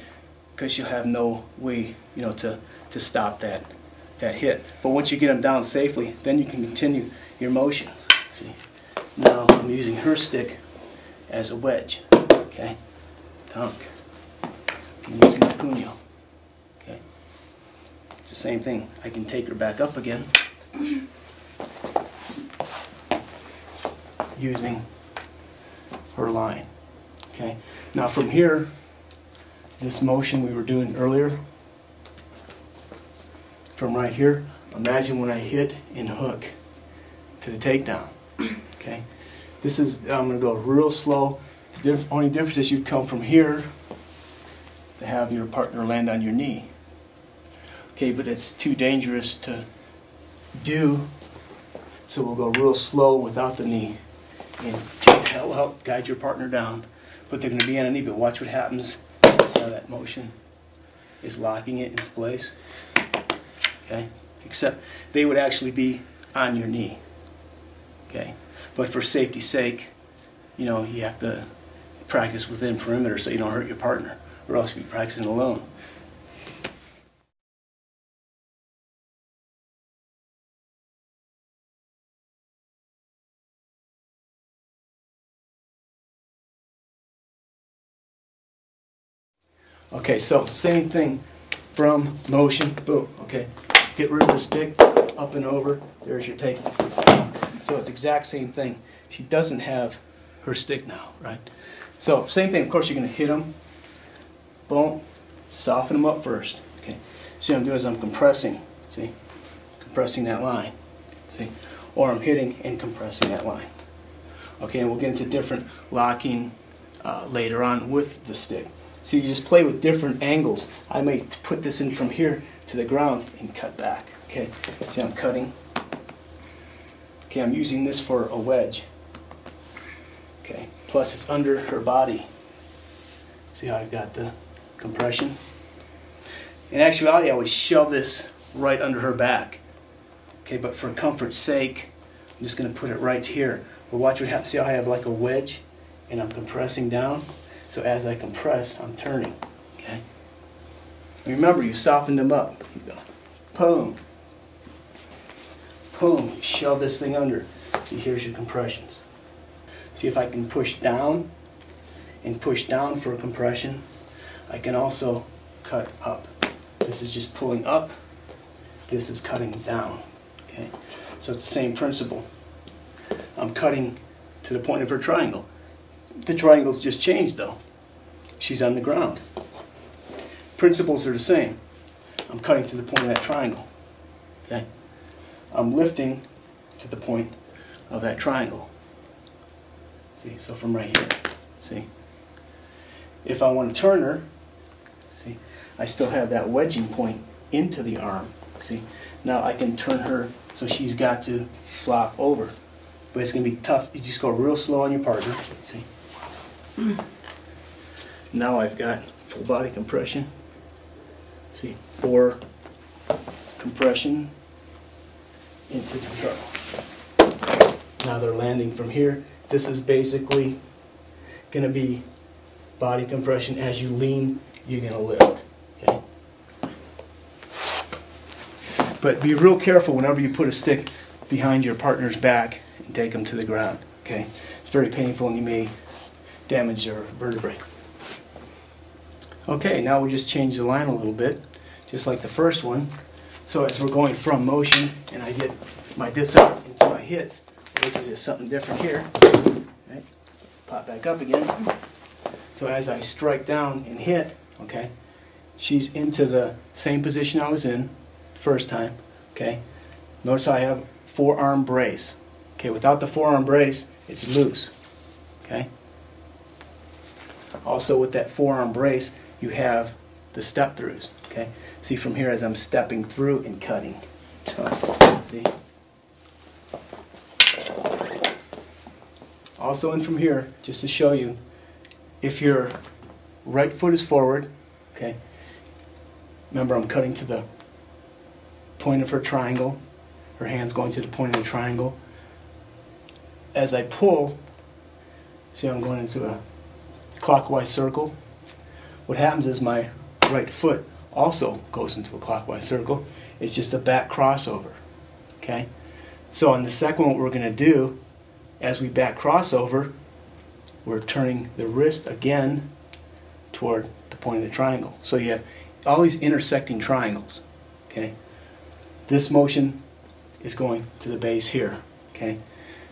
because she'll have no way, to stop that hit. But once you get them down safely, then you can continue your motion. See, now I'm using her stick as a wedge. Okay, dunk. You can use my puño. Okay, it's the same thing. I can take her back up again using her line. Okay, now from here, this motion we were doing earlier, from right here, imagine when I hit and hook to the takedown. Okay, this is, I'm going to go real slow. The only difference is you'd come from here to have your partner land on your knee. Okay, but it's too dangerous to do, so we'll go real slow without the knee. And help guide your partner down. But they're going to be on a knee, but watch what happens. See how that motion is locking it into place? Okay? Except they would actually be on your knee. Okay? But for safety's sake, you know, you have to practice within perimeter so you don't hurt your partner, or else you'll be practicing alone. Okay, so same thing from motion, boom, okay. Get rid of the stick, up and over, there's your take. So it's the exact same thing. She doesn't have her stick now, right? So same thing, of course you're going to hit them, boom, soften them up first, okay. See what I'm doing is I'm compressing, see? Compressing that line, see? Or I'm hitting and compressing that line. Okay, and we'll get into different locking later on with the stick. So you just play with different angles. I may put this in from here to the ground and cut back. Okay, see I'm cutting. Okay, I'm using this for a wedge. Okay, plus it's under her body. See how I've got the compression? In actuality, I would shove this right under her back. Okay, but for comfort's sake, I'm just going to put it right here. But watch what happens. See how I have like a wedge and I'm compressing down? So as I compress, I'm turning, okay? Remember, you softened them up. You go, boom, boom, you shove this thing under. See, here's your compressions. See if I can push down and push down for a compression. I can also cut up. This is just pulling up. This is cutting down, okay? So it's the same principle. I'm cutting to the point of her triangle. The triangle's just changed though. She's on the ground. Principles are the same. I'm cutting to the point of that triangle. Okay? I'm lifting to the point of that triangle. See, so from right here. See? If I want to turn her, see, I still have that wedging point into the arm. See? Now I can turn her so she's got to flop over. But it's going to be tough. You just go real slow on your partner. See? Now I've got full body compression. See, or compression into control. Now they're landing from here. This is basically going to be body compression. As you lean, you're going to lift. Okay? But be real careful whenever you put a stick behind your partner's back and take them to the ground. Okay? It's very painful and you may damage your vertebrae. Okay, now we just change the line a little bit, just like the first one. So as we're going from motion and I get my disc into my hits, this is just something different here. Right? Pop back up again. So as I strike down and hit, okay, she's into the same position I was in first time. Okay, notice how I have forearm brace. Okay, without the forearm brace, it's loose. Okay. Also with that forearm brace, you have the step throughs. Okay. See from here as I'm stepping through and cutting. See. Also in from here, just to show you, if your right foot is forward, okay. Remember I'm cutting to the point of her triangle. Her hand's going to the point of the triangle. As I pull, see I'm going into a clockwise circle. What happens is my right foot also goes into a clockwise circle. It's just a back crossover. Okay? So on the second one, what we're going to do, as we back crossover, we're turning the wrist again toward the point of the triangle. So you have all these intersecting triangles. Okay? This motion is going to the base here. Okay?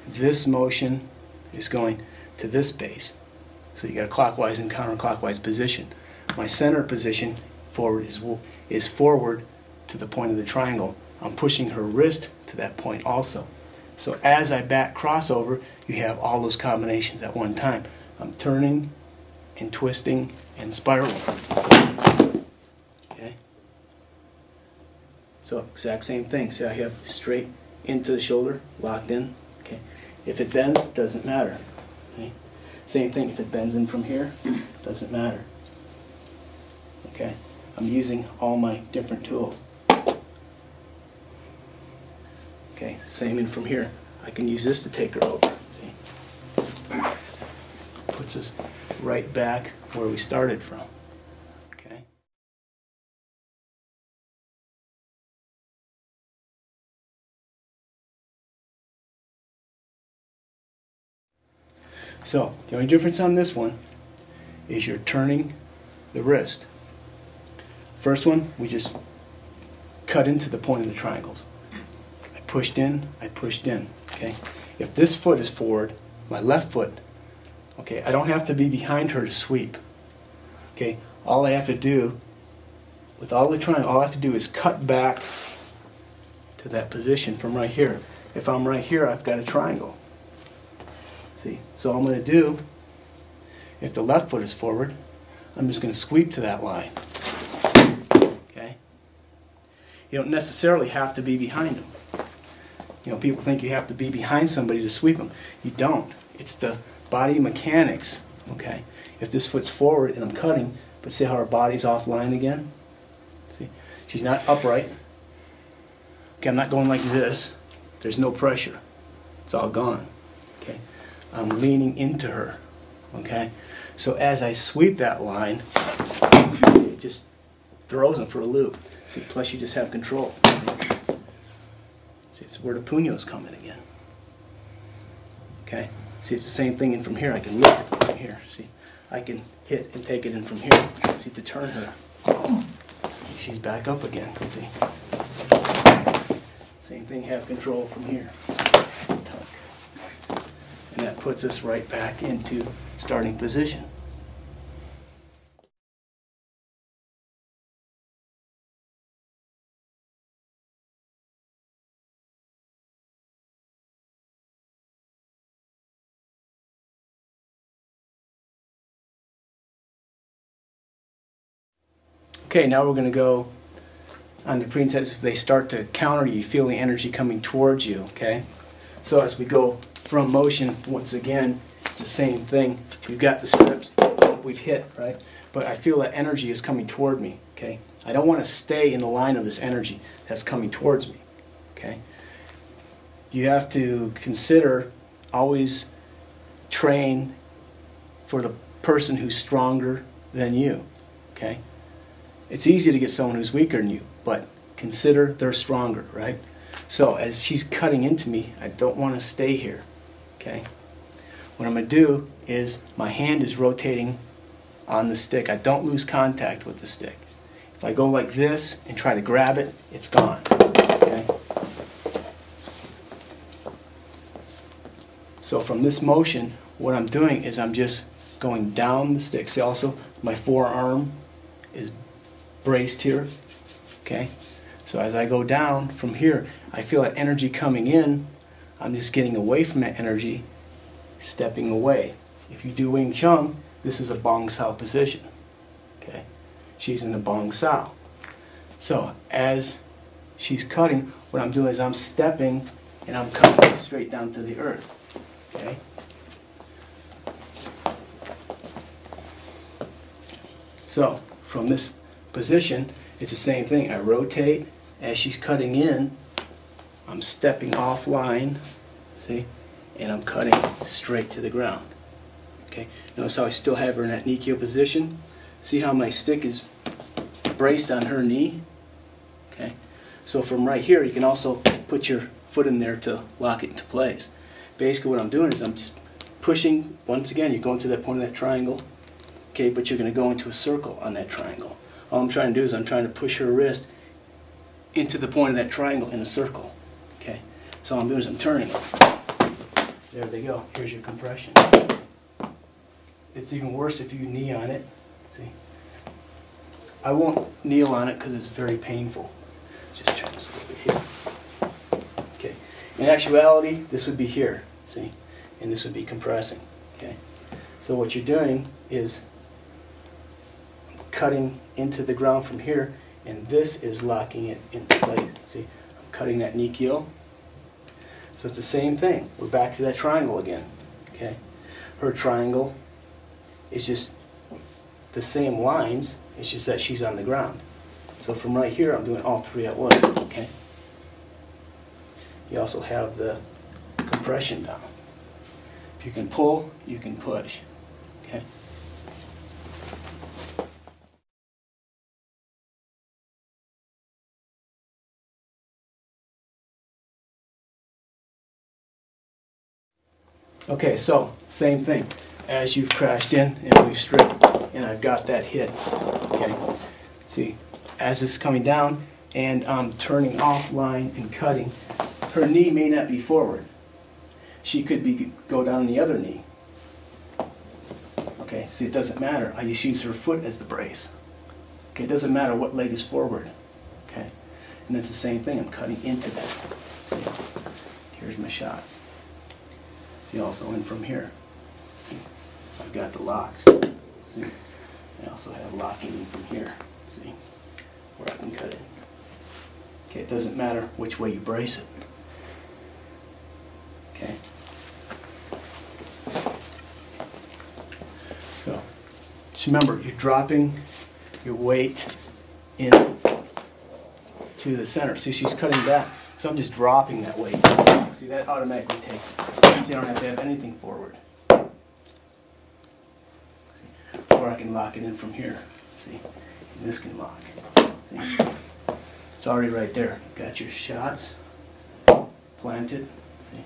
This motion is going to this base. So you got a clockwise and counterclockwise position. My center position forward is forward to the point of the triangle. I'm pushing her wrist to that point also. So as I back crossover, you have all those combinations at one time. I'm turning and twisting and spiraling. Okay? So exact same thing. See, I have straight into the shoulder, locked in. Okay. If it bends, doesn't matter. Okay. Same thing. If it bends in from here, doesn't matter. Okay. I'm using all my different tools. Okay. Same in from here. I can use this to take her over. See? Puts us right back where we started from. Okay. So the only difference on this one is you're turning the wrist. First one, we just cut into the point of the triangles. I pushed in, I pushed in. Okay. If this foot is forward, my left foot, okay, I don't have to be behind her to sweep. Okay. All I have to do with all the triangle, all I have to do is cut back to that position from right here. If I'm right here, I've got a triangle. See, so all I'm going to do, if the left foot is forward, I'm just going to sweep to that line. Okay? You don't necessarily have to be behind them. You know, people think you have to be behind somebody to sweep them. You don't. It's the body mechanics. Okay? If this foot's forward and I'm cutting, but see how her body's offline again? See? She's not upright. Okay, I'm not going like this. There's no pressure. It's all gone. Okay? I'm leaning into her. Okay? So as I sweep that line, it just throws them for a loop. See, plus you just have control. See, it's where the puño's coming again. Okay? See, it's the same thing in from here. I can lift it from here. See, I can hit and take it in from here. See, to turn her. She's back up again. See? Same thing, have control from here. And that puts us right back into starting position. Okay, now we're going to go on the pretense if they start to counter you, feel the energy coming towards you, okay? So as we go from motion, once again, it's the same thing. We've got the strips, we've hit, right? But I feel that energy is coming toward me, okay? I don't want to stay in the line of this energy that's coming towards me, okay? You have to consider, always train for the person who's stronger than you, okay? It's easy to get someone who's weaker than you, but consider they're stronger, right? So as she's cutting into me, I don't want to stay here, okay? What I'm going to do is my hand is rotating on the stick. I don't lose contact with the stick. If I go like this and try to grab it, it's gone, okay? So from this motion, what I'm doing is I'm just going down the stick. See also, my forearm is braced here, okay? So as I go down from here, I feel that energy coming in. I'm just getting away from that energy, stepping away. If you do Wing Chun, this is a Bong Sao position, okay? She's in the Bong Sao. So as she's cutting, what I'm doing is I'm stepping and I'm cutting straight down to the earth, okay? So from this position, it's the same thing. I rotate as she's cutting in. I'm stepping offline, see, and I'm cutting straight to the ground. Okay. Notice how I still have her in that Nikyo position. See how my stick is braced on her knee. Okay. So from right here, you can also put your foot in there to lock it into place. Basically, what I'm doing is I'm just pushing. Once again, you're going to that point of that triangle. Okay, but you're going to go into a circle on that triangle. All I'm trying to do is I'm trying to push her wrist into the point of that triangle in a circle. Okay, so all I'm doing is I'm turning it. There they go. Here's your compression. It's even worse if you knee on it. See, I won't kneel on it because it's very painful. Just turn this a little bit here. Okay, in actuality, this would be here. See, and this would be compressing. Okay, so what you're doing is cutting into the ground from here, and this is locking it into place. See, I'm cutting that knee keel. So it's the same thing. We're back to that triangle again. Okay, her triangle is just the same lines. It's just that she's on the ground. So from right here, I'm doing all three at once. Okay. You also have the compression down. If you can pull, you can push. Okay. Okay, so same thing. As you've crashed in and we've stripped, and I've got that hit. Okay. See, as it's coming down and I'm turning offline and cutting, her knee may not be forward. She could go down the other knee. Okay, see, it doesn't matter. I just use her foot as the brace. Okay, it doesn't matter what leg is forward. Okay, and it's the same thing. I'm cutting into that. See, here's my shots. See, also in from here. See, I've got the locks. See, I also have locking in from here. See, where I can cut in. Okay, it doesn't matter which way you brace it. Okay. So, just remember, you're dropping your weight in to the center. See, she's cutting back, so I'm just dropping that weight. See, that automatically takes it. See, I don't have to have anything forward. See? Or I can lock it in from here. See, and this can lock. See? It's already right there. You've got your shots planted. See?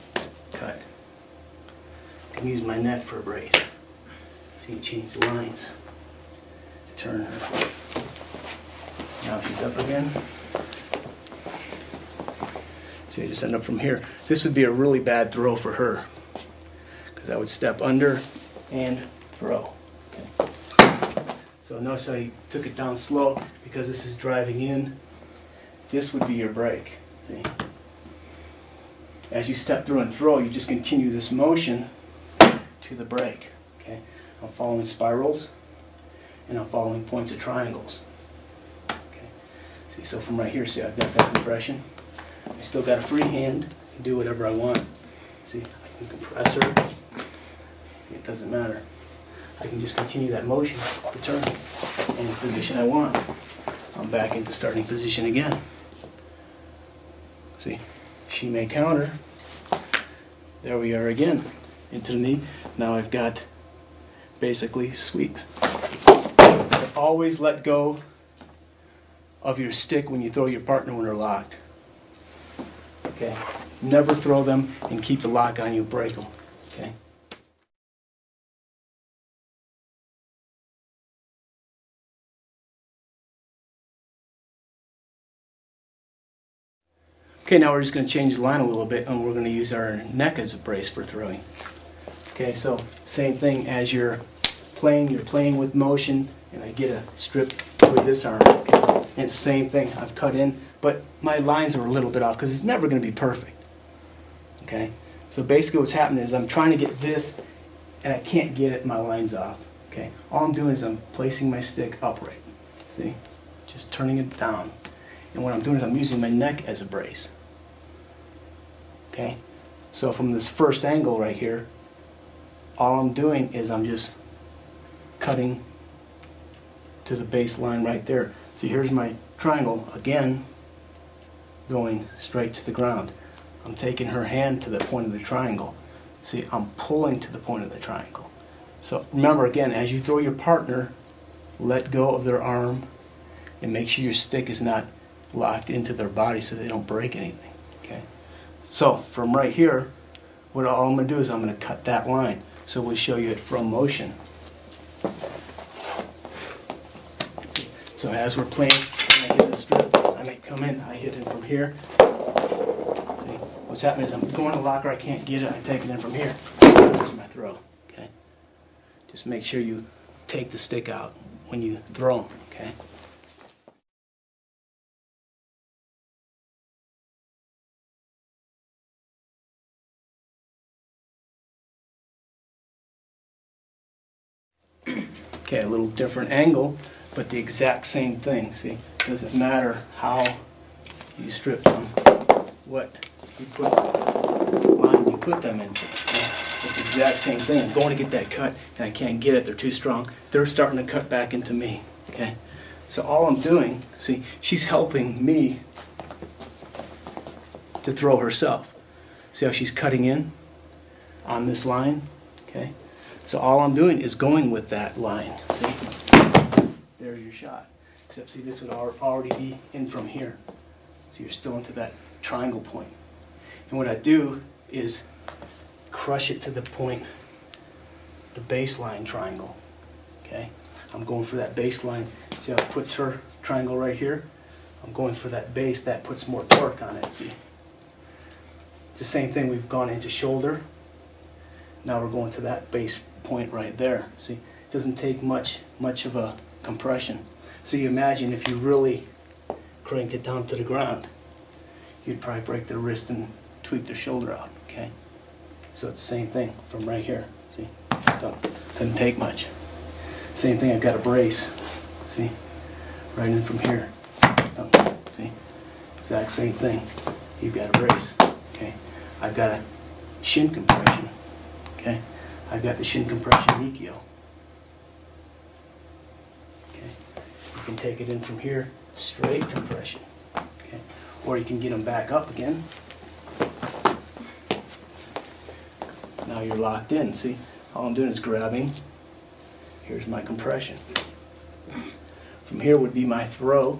Cut. I can use my neck for a brace. See, change the lines to turn her foot. Now she's up again. See, I just end up from here. This would be a really bad throw for her, because I would step under and throw. Okay. So notice I took it down slow because this is driving in. This would be your break. See? As you step through and throw, you just continue this motion to the break. Okay? I'm following spirals and I'm following points of triangles. Okay? See, so from right here, see, I've got that compression. I still got a free hand. I can do whatever I want. See, I can compress her. It doesn't matter. I can just continue that motion to turn in the position I want. I'm back into starting position again. See, she may counter. There we are again. Into the knee. Now I've got basically sweep. But always let go of your stick when you throw your partner when they're locked. Okay? Never throw them and keep the lock on you, break them. Okay? Okay, now we're just going to change the line a little bit and we're going to use our neck as a brace for throwing. Okay, so same thing as you're playing with motion, and I get a strip with this arm. Okay? And same thing, I've cut in, but my lines are a little bit off because it's never going to be perfect. Okay, so basically what's happening is I'm trying to get this and I can't get it, my line's off. Okay, all I'm doing is I'm placing my stick upright. See, just turning it down. And what I'm doing is I'm using my neck as a brace. Okay, so from this first angle right here, all I'm doing is I'm just cutting to the baseline right there. See, here's my triangle again, going straight to the ground. I'm taking her hand to the point of the triangle. See, I'm pulling to the point of the triangle. So remember again, as you throw your partner, let go of their arm and make sure your stick is not locked into their body so they don't break anything. Okay. So from right here, what all I'm going to do is I'm going to cut that line. So we'll show you it from motion. So as we're playing, when I hit the strip, I may come in, I hit it from here. See, what's happening is I'm going to lock her, I can't get it, I take it in from here. There's my throw. Okay. Just make sure you take the stick out when you throw them. Okay. Okay, a little different angle, but the exact same thing. See, doesn't matter how you strip them, what line you put them into. It's the exact same thing. I'm going to get that cut and I can't get it, they're too strong. They're starting to cut back into me. Okay? So all I'm doing, see, she's helping me to throw herself. See how she's cutting in on this line? Okay? So all I'm doing is going with that line. See? There's your shot. Except see, this would already be in from here. So you're still into that triangle point. And what I do is crush it to the point, the baseline triangle. Okay? I'm going for that baseline. See how it puts her triangle right here? I'm going for that base. That puts more torque on it. See? It's the same thing. We've gone into shoulder. Now we're going to that base point right there. See? It doesn't take much of a compression. So you imagine if you really cranked it down to the ground, you'd probably break their wrist and tweak their shoulder out. Okay? So it's the same thing from right here. See? Doesn't take much. Same thing, I've got a brace. See? Right in from here. See? Exact same thing. You've got a brace. Okay? I've got a shin compression. Okay? I've got the shin compression Nikio. Okay? You can take it in from here, straight compression. Okay? Or you can get them back up again. Now you're locked in. See? All I'm doing is grabbing. Here's my compression. From here would be my throw.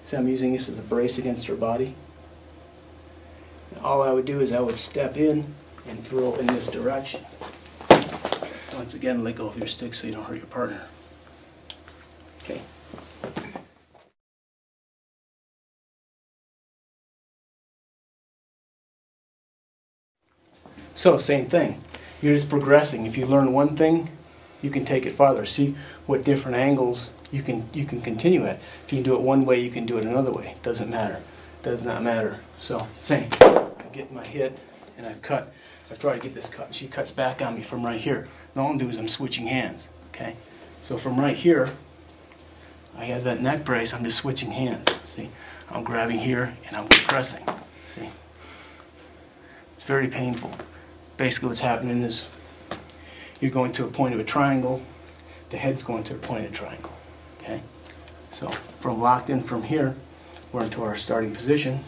So I'm using this as a brace against her body. And all I would do is I would step in and throw in this direction. Once again, let go of your stick so you don't hurt your partner. Okay. So, same thing. You're just progressing. If you learn one thing, you can take it farther. See what different angles you can continue at. If you can do it one way, you can do it another way. Doesn't matter. Does not matter. So, same. I get my hit, and I've cut. I try to get this cut, and she cuts back on me from right here. And all I'm doing is I'm switching hands. Okay? So from right here, I have that neck brace. I'm just switching hands. See? I'm grabbing here, and I'm compressing. See? It's very painful. Basically what's happening is you're going to a point of a triangle, the head's going to a point of a triangle. Okay? So from locked in from here, we're into our starting position.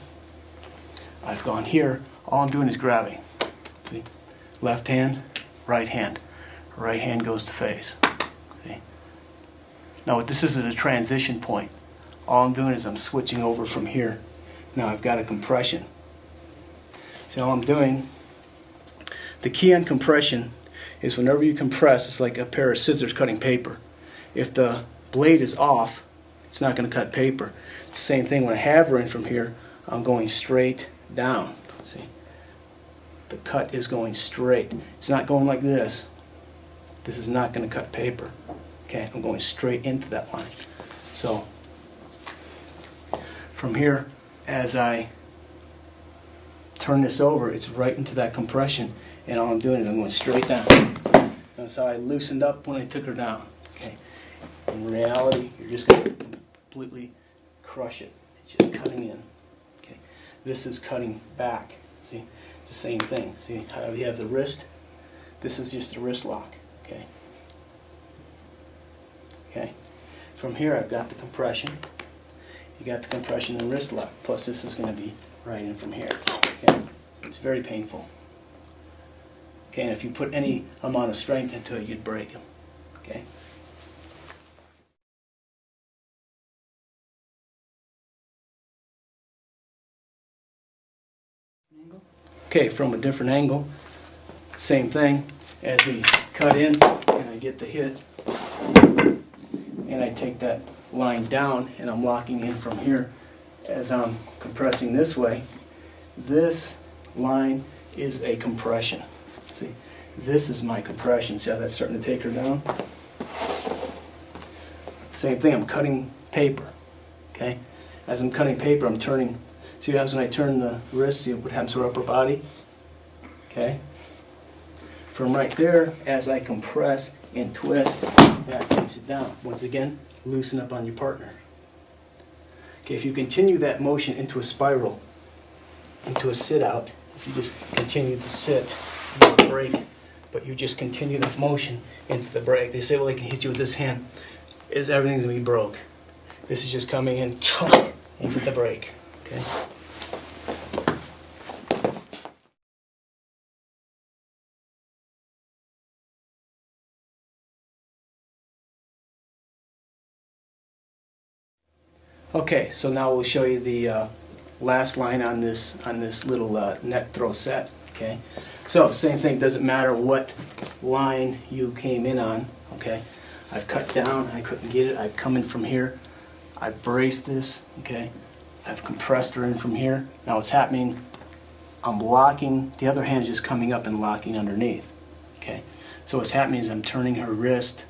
I've gone here, all I'm doing is grabbing. See? Left hand, right hand. Right hand goes to face. See? Now what this is a transition point. All I'm doing is I'm switching over from here. Now I've got a compression. See, all I'm doing, the key on compression is whenever you compress, it's like a pair of scissors cutting paper. If the blade is off, it's not going to cut paper. Same thing when I have her in from here, I'm going straight down. See, the cut is going straight. It's not going like this. This is not going to cut paper. Okay, I'm going straight into that line. So from here, as I turn this over, it's right into that compression, and all I'm doing is I'm going straight down. That's how I loosened up when I took her down. Okay. In reality, you're just going to completely crush it. It's just cutting in. Okay. This is cutting back. See, it's the same thing. See how you have the wrist? This is just the wrist lock. Okay. Okay. From here, I've got the compression. You got the compression and wrist lock. Plus, this is going to be right in from here. Okay. It's very painful. Okay, and if you put any amount of strength into it, you'd break them. Okay. Okay, from a different angle, same thing. As we cut in, and I get the hit, and I take that line down, and I'm locking in from here. As I'm compressing this way, this line is a compression. See, this is my compression. See how that's starting to take her down? Same thing, I'm cutting paper. Okay? As I'm cutting paper, I'm turning. See, as when I turn the wrist, see what happens to her upper body? Okay? From right there, as I compress and twist, that takes it down. Once again, loosen up on your partner. Okay, if you continue that motion into a spiral, into a sit out, if you just continue to sit, you don't break it, but you just continue the motion into the break. They say, well, they can hit you with this hand, is everything's going to be broke. This is just coming in into the break. Okay. Okay, so now we'll show you the last line on this little net throw set. Okay, so same thing. Doesn't matter what line you came in on. Okay, I've cut down. I couldn't get it. I've come in from here. I've braced this. Okay, I've compressed her in from here. Now what's happening? I'm locking. The other hand is just coming up and locking underneath. Okay, so what's happening is I'm turning her wrist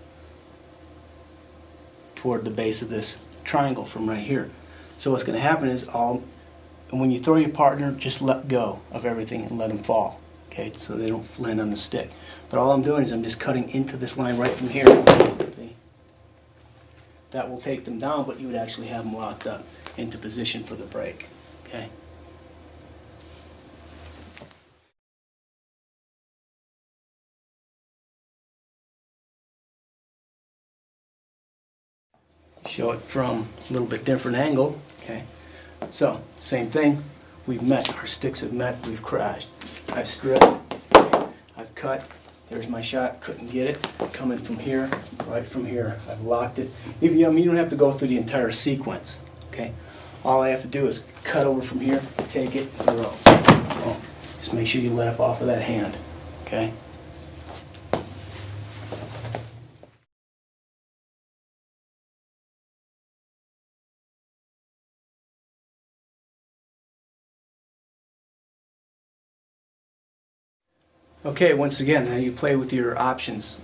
toward the base of this triangle from right here. So what's going to happen is when you throw your partner, just let go of everything and let them fall. Okay, so they don't land on the stick. But all I'm doing is I'm just cutting into this line right from here. See? That will take them down, but you would actually have them locked up into position for the break. Okay. Show it from a little bit different angle. Okay, so same thing. We've met. Our sticks have met. We've crashed. I've stripped. I've cut. There's my shot. Couldn't get it. Coming from here, right from here. I've locked it. Even, you don't have to go through the entire sequence. Okay, all I have to do is cut over from here, take it, throw. Oh, just make sure you let up off of that hand. Okay. Okay, once again, now you play with your options.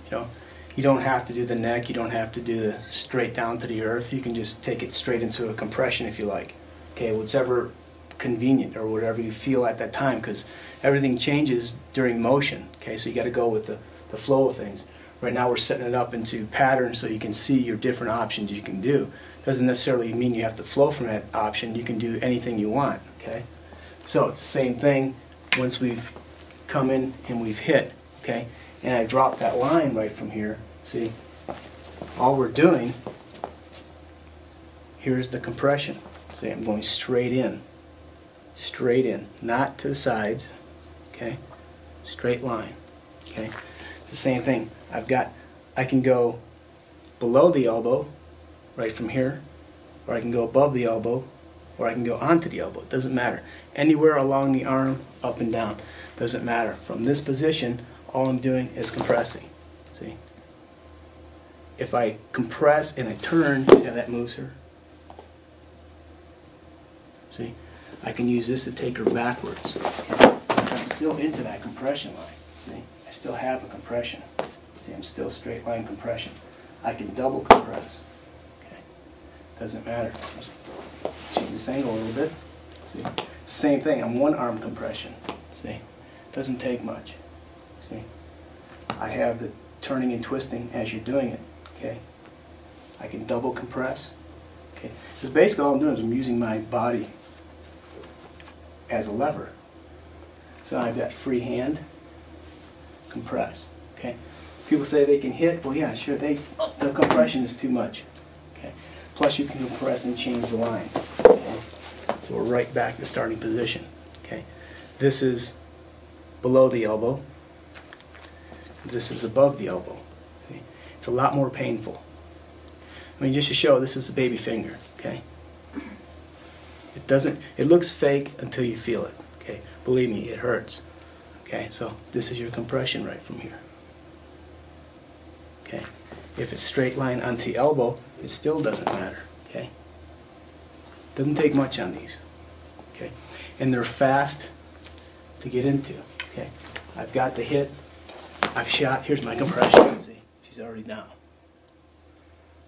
You don't have to do the neck, you don't have to do the straight down to the earth. You can just take it straight into a compression if you like. Okay, whatever convenient or whatever you feel at that time, because everything changes during motion. Okay, so you got to go with the flow of things. Right now we're setting it up into patterns so you can see your different options you can do. Doesn't necessarily mean you have to flow from that option. You can do anything you want. Okay, so it's the same thing once we've come in and we've hit, okay, and I drop that line right from here. See, all we're doing, here's the compression. See, I'm going straight in, not to the sides, okay, straight line, okay. It's the same thing. I can go below the elbow, right from here, or I can go above the elbow, or I can go onto the elbow. It doesn't matter. Anywhere along the arm, up and down. Doesn't matter. From this position, all I'm doing is compressing. See? If I compress and I turn, see how that moves her? See? I can use this to take her backwards. Okay? I'm still into that compression line. See? I still have a compression. See, I'm still straight line compression. I can double compress. Okay? Doesn't matter. Change this angle a little bit. See? It's the same thing. I'm one arm compression. See? Doesn't take much. See? I have the turning and twisting as you're doing it. Okay? I can double compress. Okay? Because basically all I'm doing is I'm using my body as a lever. So I've got free hand, compress. Okay? People say they can hit. Well, yeah, sure. The compression is too much. Okay? Plus you can compress and change the line. Okay? So we're right back to starting position. Okay? This is below the elbow. This is above the elbow. See? It's a lot more painful. I mean, just to show, this is the baby finger. Okay? It looks fake until you feel it. Okay? Believe me, it hurts. Okay? So this is your compression right from here. Okay? If it's straight line onto the elbow, it still doesn't matter. Okay? Doesn't take much on these. Okay? And they're fast to get into. Okay, I've got the hit, I've shot, here's my compression. See, she's already down.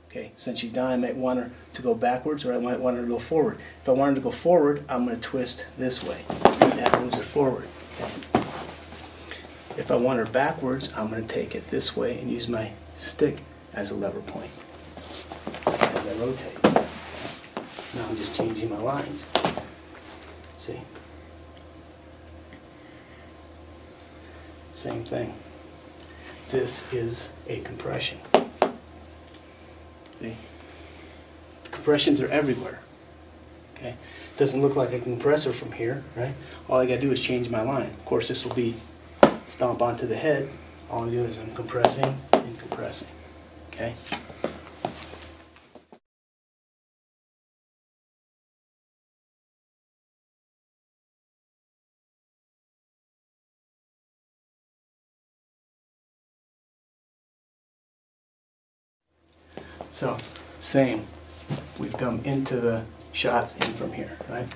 Okay, since she's down, I might want her to go backwards or I might want her to go forward. If I want her to go forward, I'm going to twist this way. That moves her forward. Okay. If I want her backwards, I'm going to take it this way and use my stick as a lever point as I rotate. Now I'm just changing my lines. See? Same thing. This is a compression. See? The compressions are everywhere. Okay? Doesn't look like a compressor from here, right? All I gotta do is change my line. Of course, this will be stomp onto the head. All I'm doing is I'm compressing and compressing. Okay? So, same. We've come into the shots in from here, right?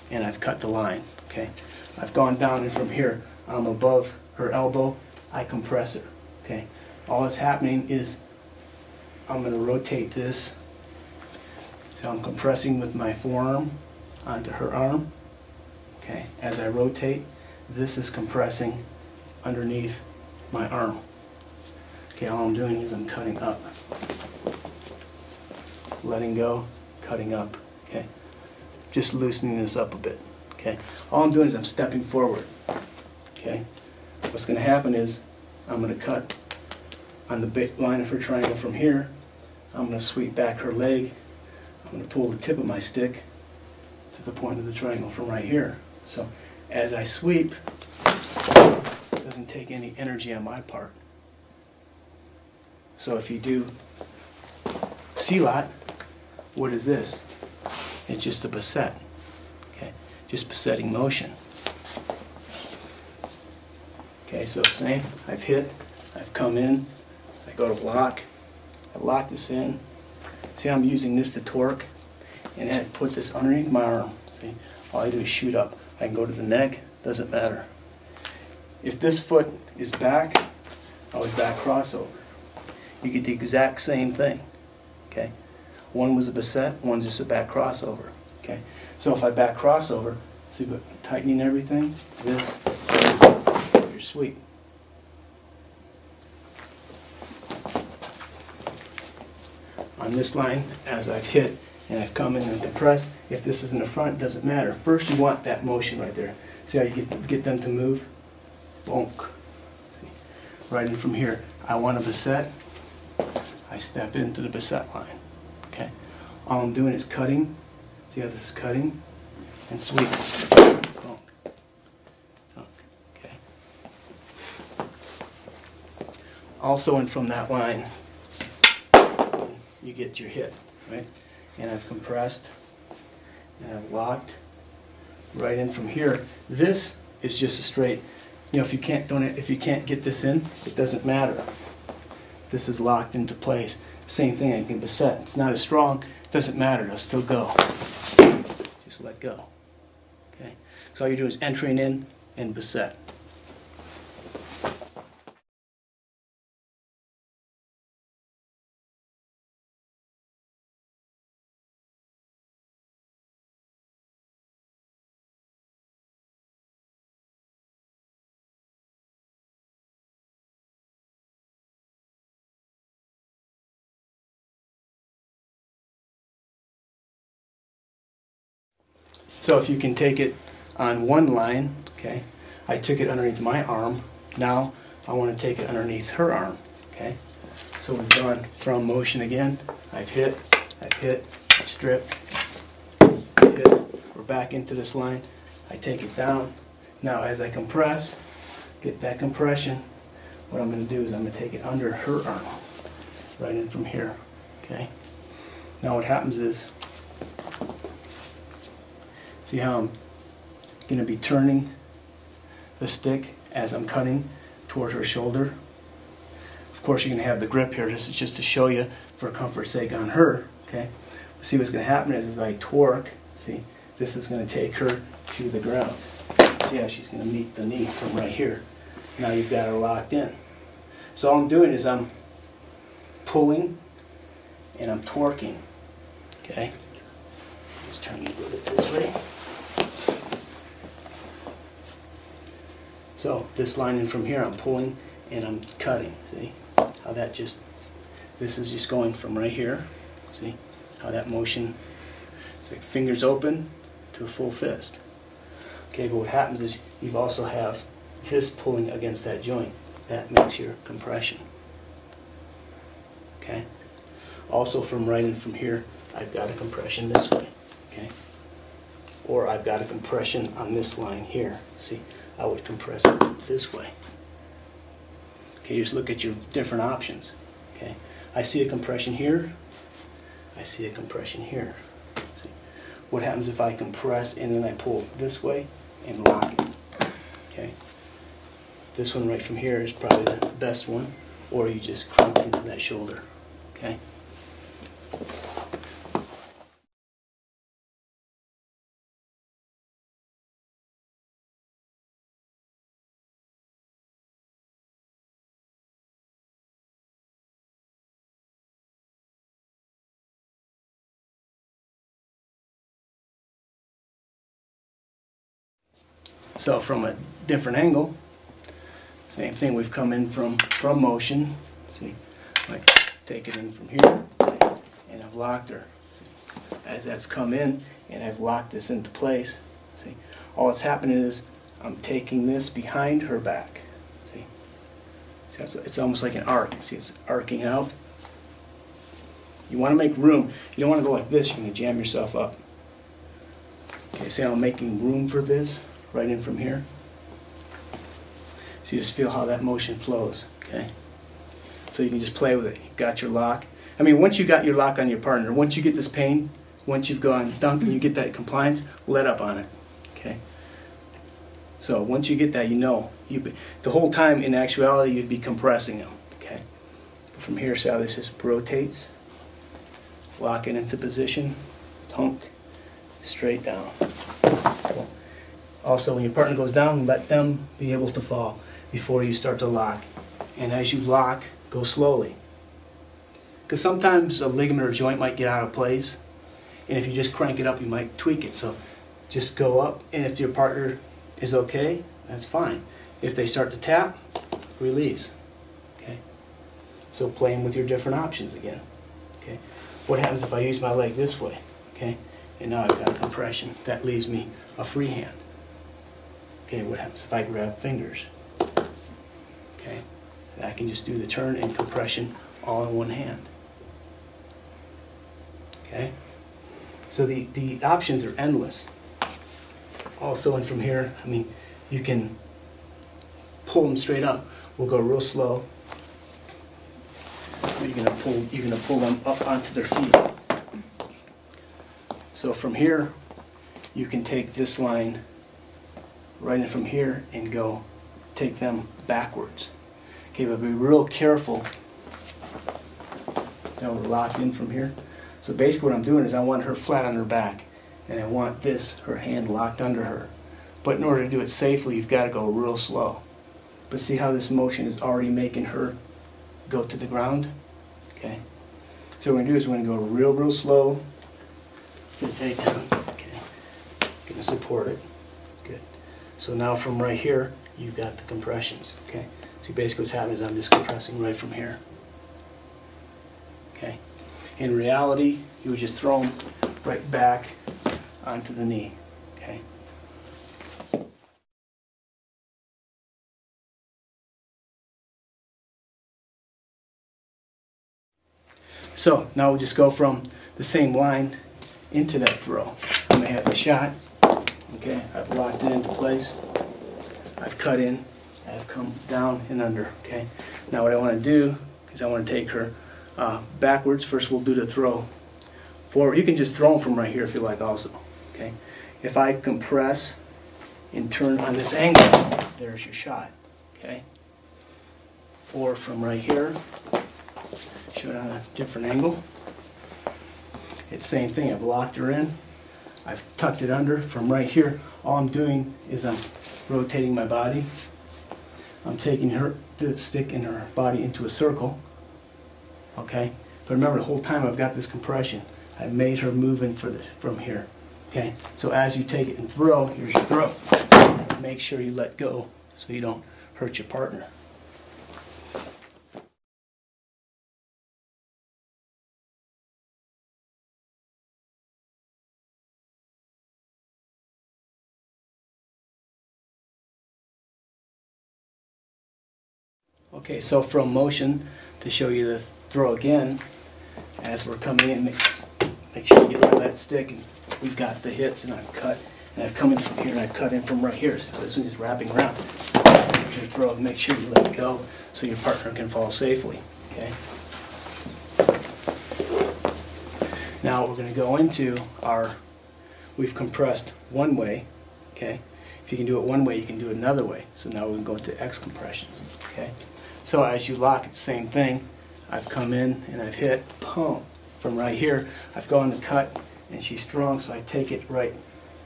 And I've cut the line, okay? I've gone down in from here. I'm above her elbow. I compress her, okay? All that's happening is I'm going to rotate this. So I'm compressing with my forearm onto her arm, okay? As I rotate, this is compressing underneath my arm. Okay, all I'm doing is I'm cutting up. Letting go, cutting up, okay? Just loosening this up a bit, okay? All I'm doing is I'm stepping forward, okay? What's going to happen is I'm going to cut on the line of her triangle from here. I'm going to sweep back her leg. I'm going to pull the tip of my stick to the point of the triangle from right here. So as I sweep, it doesn't take any energy on my part. So if you do C-lot, what is this? It's just a beset, okay? Just besetting motion. Okay, so same, I've hit, I've come in, I go to lock, I lock this in. See, I'm using this to torque, and then I put this underneath my arm. See, all I do is shoot up. I can go to the neck, doesn't matter. If this foot is back, I always back crossover. You get the exact same thing, okay? One was a beset, one's just a back crossover, okay? So if I back crossover, see, but tightening everything, this is your sweep. On this line, as I've hit and I've come in and compressed, if this is in the front, it doesn't matter. First you want that motion right there. See how you get them to move? Bonk. Right in from here. I want a beset. I step into the beset line. Okay. All I'm doing is cutting. See how this is cutting? And sweep. Bonk. Bonk. Okay. Also in from that line, you get your hit, right? And I've compressed and I've locked right in from here. This is just a straight, you know, if you can't get this in, it doesn't matter. This is locked into place. Same thing, I can beset. It's not as strong, it doesn't matter, it'll still go. Just let go. Okay? So all you do is entering in and beset. So if you can take it on one line, okay, I took it underneath my arm, now I want to take it underneath her arm, okay. So we've gone from motion again, I've hit, stripped, hit, we're back into this line, I take it down. Now as I compress, get that compression, what I'm going to do is I'm going to take it under her arm, right in from here, okay. Now what happens is, see how I'm going to be turning the stick as I'm cutting toward her shoulder. Of course you're going to have the grip here, this is just to show you for comfort's sake on her. Okay. See what's going to happen is as I torque, see, this is going to take her to the ground. See how she's going to meet the knee from right here. Now you've got her locked in. So all I'm doing is I'm pulling and I'm torquing. Okay. Just turn you a little bit this way. So this line in from here, I'm pulling and I'm cutting. See how that just, this is just going from right here. See how that motion So fingers open to a full fist. Okay, but what happens is you also have this pulling against that joint. That makes your compression. Okay. Also from right in from here, I've got a compression this way. Okay. Or I've got a compression on this line here. See, I would compress it this way. Okay, just look at your different options. Okay. I see a compression here. I see a compression here. See? What happens if I compress and then I pull this way and lock it? Okay. This one right from here is probably the best one, or you just crump into that shoulder. Okay. So from a different angle, same thing, we've come in from motion. See, like take it in from here, and I've locked her. See, as that's come in, and I've locked this into place. See, all that's happening is I'm taking this behind her back. See, it's almost like an arc. See, it's arcing out. You want to make room. You don't want to go like this. You're going to jam yourself up. Okay, see how I'm making room for this right in from here. So you just feel how that motion flows, okay? So you can just play with it. You've got your lock. I mean, once you got your lock on your partner, once you get this pain, once you've gone dunk and you get that compliance, let up on it, okay? So once you get that, you know. The whole time, in actuality, you'd be compressing them, okay? But from here, see how this just rotates? Lock it into position, dunk, straight down. Also, when your partner goes down, let them be able to fall before you start to lock. And as you lock, go slowly. Because sometimes a ligament or joint might get out of place, and if you just crank it up, you might tweak it. So just go up, and if your partner is okay, that's fine. If they start to tap, release. Okay. So playing with your different options again. Okay. What happens if I use my leg this way? Okay. And now I've got a compression. That leaves me a free hand. Okay, what happens if I grab fingers? Okay, I can just do the turn and compression all in one hand. Okay, so the options are endless. Also, and from here, I mean, you can pull them straight up. We'll go real slow. You're gonna pull them up onto their feet. So from here, you can take this line right in from here and go take them backwards. Okay, but be real careful. Now we're locked in from here. So basically what I'm doing is I want her flat on her back, and I want this, her hand locked under her. But in order to do it safely, you've got to go real slow. But see how this motion is already making her go to the ground? Okay. So what we're going to do is we're going to go real slow to the takedown. Okay. Going to support it. Good. So now from right here, you've got the compressions. Okay. See, basically what's happening is I'm just compressing right from here. Okay. In reality, you would just throw them right back onto the knee. Okay. So now we'll just go from the same line into that throw. I'm going to have the shot. Okay, I've locked it into place. I've cut in. I've come down and under. Okay. Now what I want to do is I want to take her backwards. First we'll do the throw forward. You can just throw them from right here if you like also. Okay. If I compress and turn on this angle, there's your shot. Okay. Or from right here, show it on a different angle. It's the same thing. I've locked her in. I've tucked it under. From right here, all I'm doing is I'm rotating my body. I'm taking the stick in her body into a circle. Okay? But remember, the whole time I've got this compression. I made her move in from here. Okay? So as you take it and throw, here's your throw. Make sure you let go so you don't hurt your partner. Okay, so from motion, to show you the throw again, as we're coming in, make sure you get rid of that stick, and we've got the hits, and I've cut, and I've come in from here, and I've cut in from right here, so this one's just wrapping around. Here's your throw, make sure you let it go, so your partner can fall safely, okay? Now we're going to go into we've compressed one way, okay? If you can do it one way, you can do it another way. So now we're going to go into X compressions, okay? So as you lock, it's the same thing. I've come in and I've hit, boom, from right here. I've gone to cut, and she's strong, so I take it right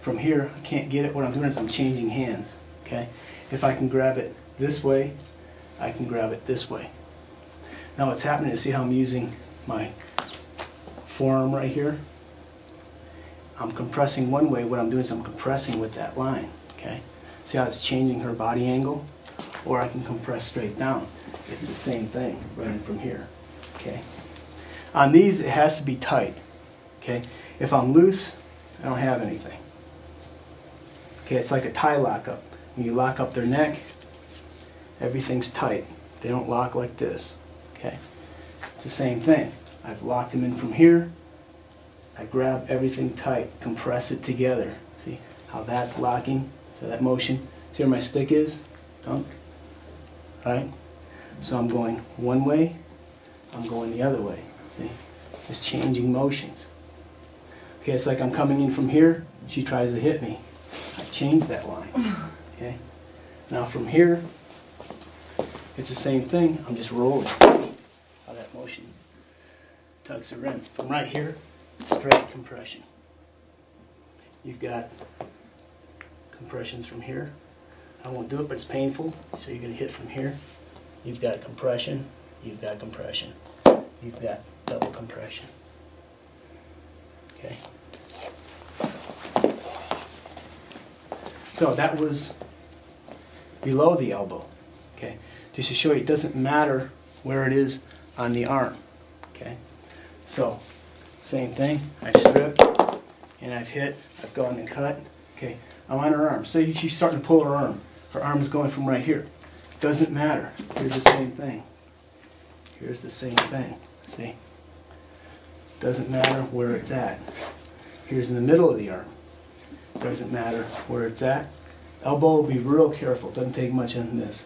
from here. I can't get it. What I'm doing is I'm changing hands, okay? If I can grab it this way, I can grab it this way. Now what's happening is, see how I'm using my forearm right here? I'm compressing one way. What I'm doing is I'm compressing with that line, okay? See how it's changing her body angle? Or I can compress straight down. It's the same thing, running from here, okay? On these, it has to be tight, okay? If I'm loose, I don't have anything. Okay, it's like a tie lockup. When you lock up their neck, everything's tight. They don't lock like this, okay? It's the same thing. I've locked them in from here. I grab everything tight, compress it together. See how that's locking? So that motion, see where my stick is? Dunk. Right? So I'm going one way, I'm going the other way. See? Just changing motions. Okay, it's like I'm coming in from here, she tries to hit me. I change that line. Okay? Now from here, it's the same thing, I'm just rolling. How that motion tugs her in. From right here, straight compression. You've got compressions from here. I won't do it, but it's painful, so you're going to hit from here. You've got compression, you've got compression, you've got double compression. Okay? So that was below the elbow. Okay? Just to show you, it doesn't matter where it is on the arm. Okay? So, same thing, I've stripped, and I've hit, I've gone and cut. Okay, I'm on her arm. So she's starting to pull her arm. Her arm is going from right here. Doesn't matter. Here's the same thing. Here's the same thing. See? Doesn't matter where it's at. Here's in the middle of the arm. Doesn't matter where it's at. Elbow will be real careful. Doesn't take much on this.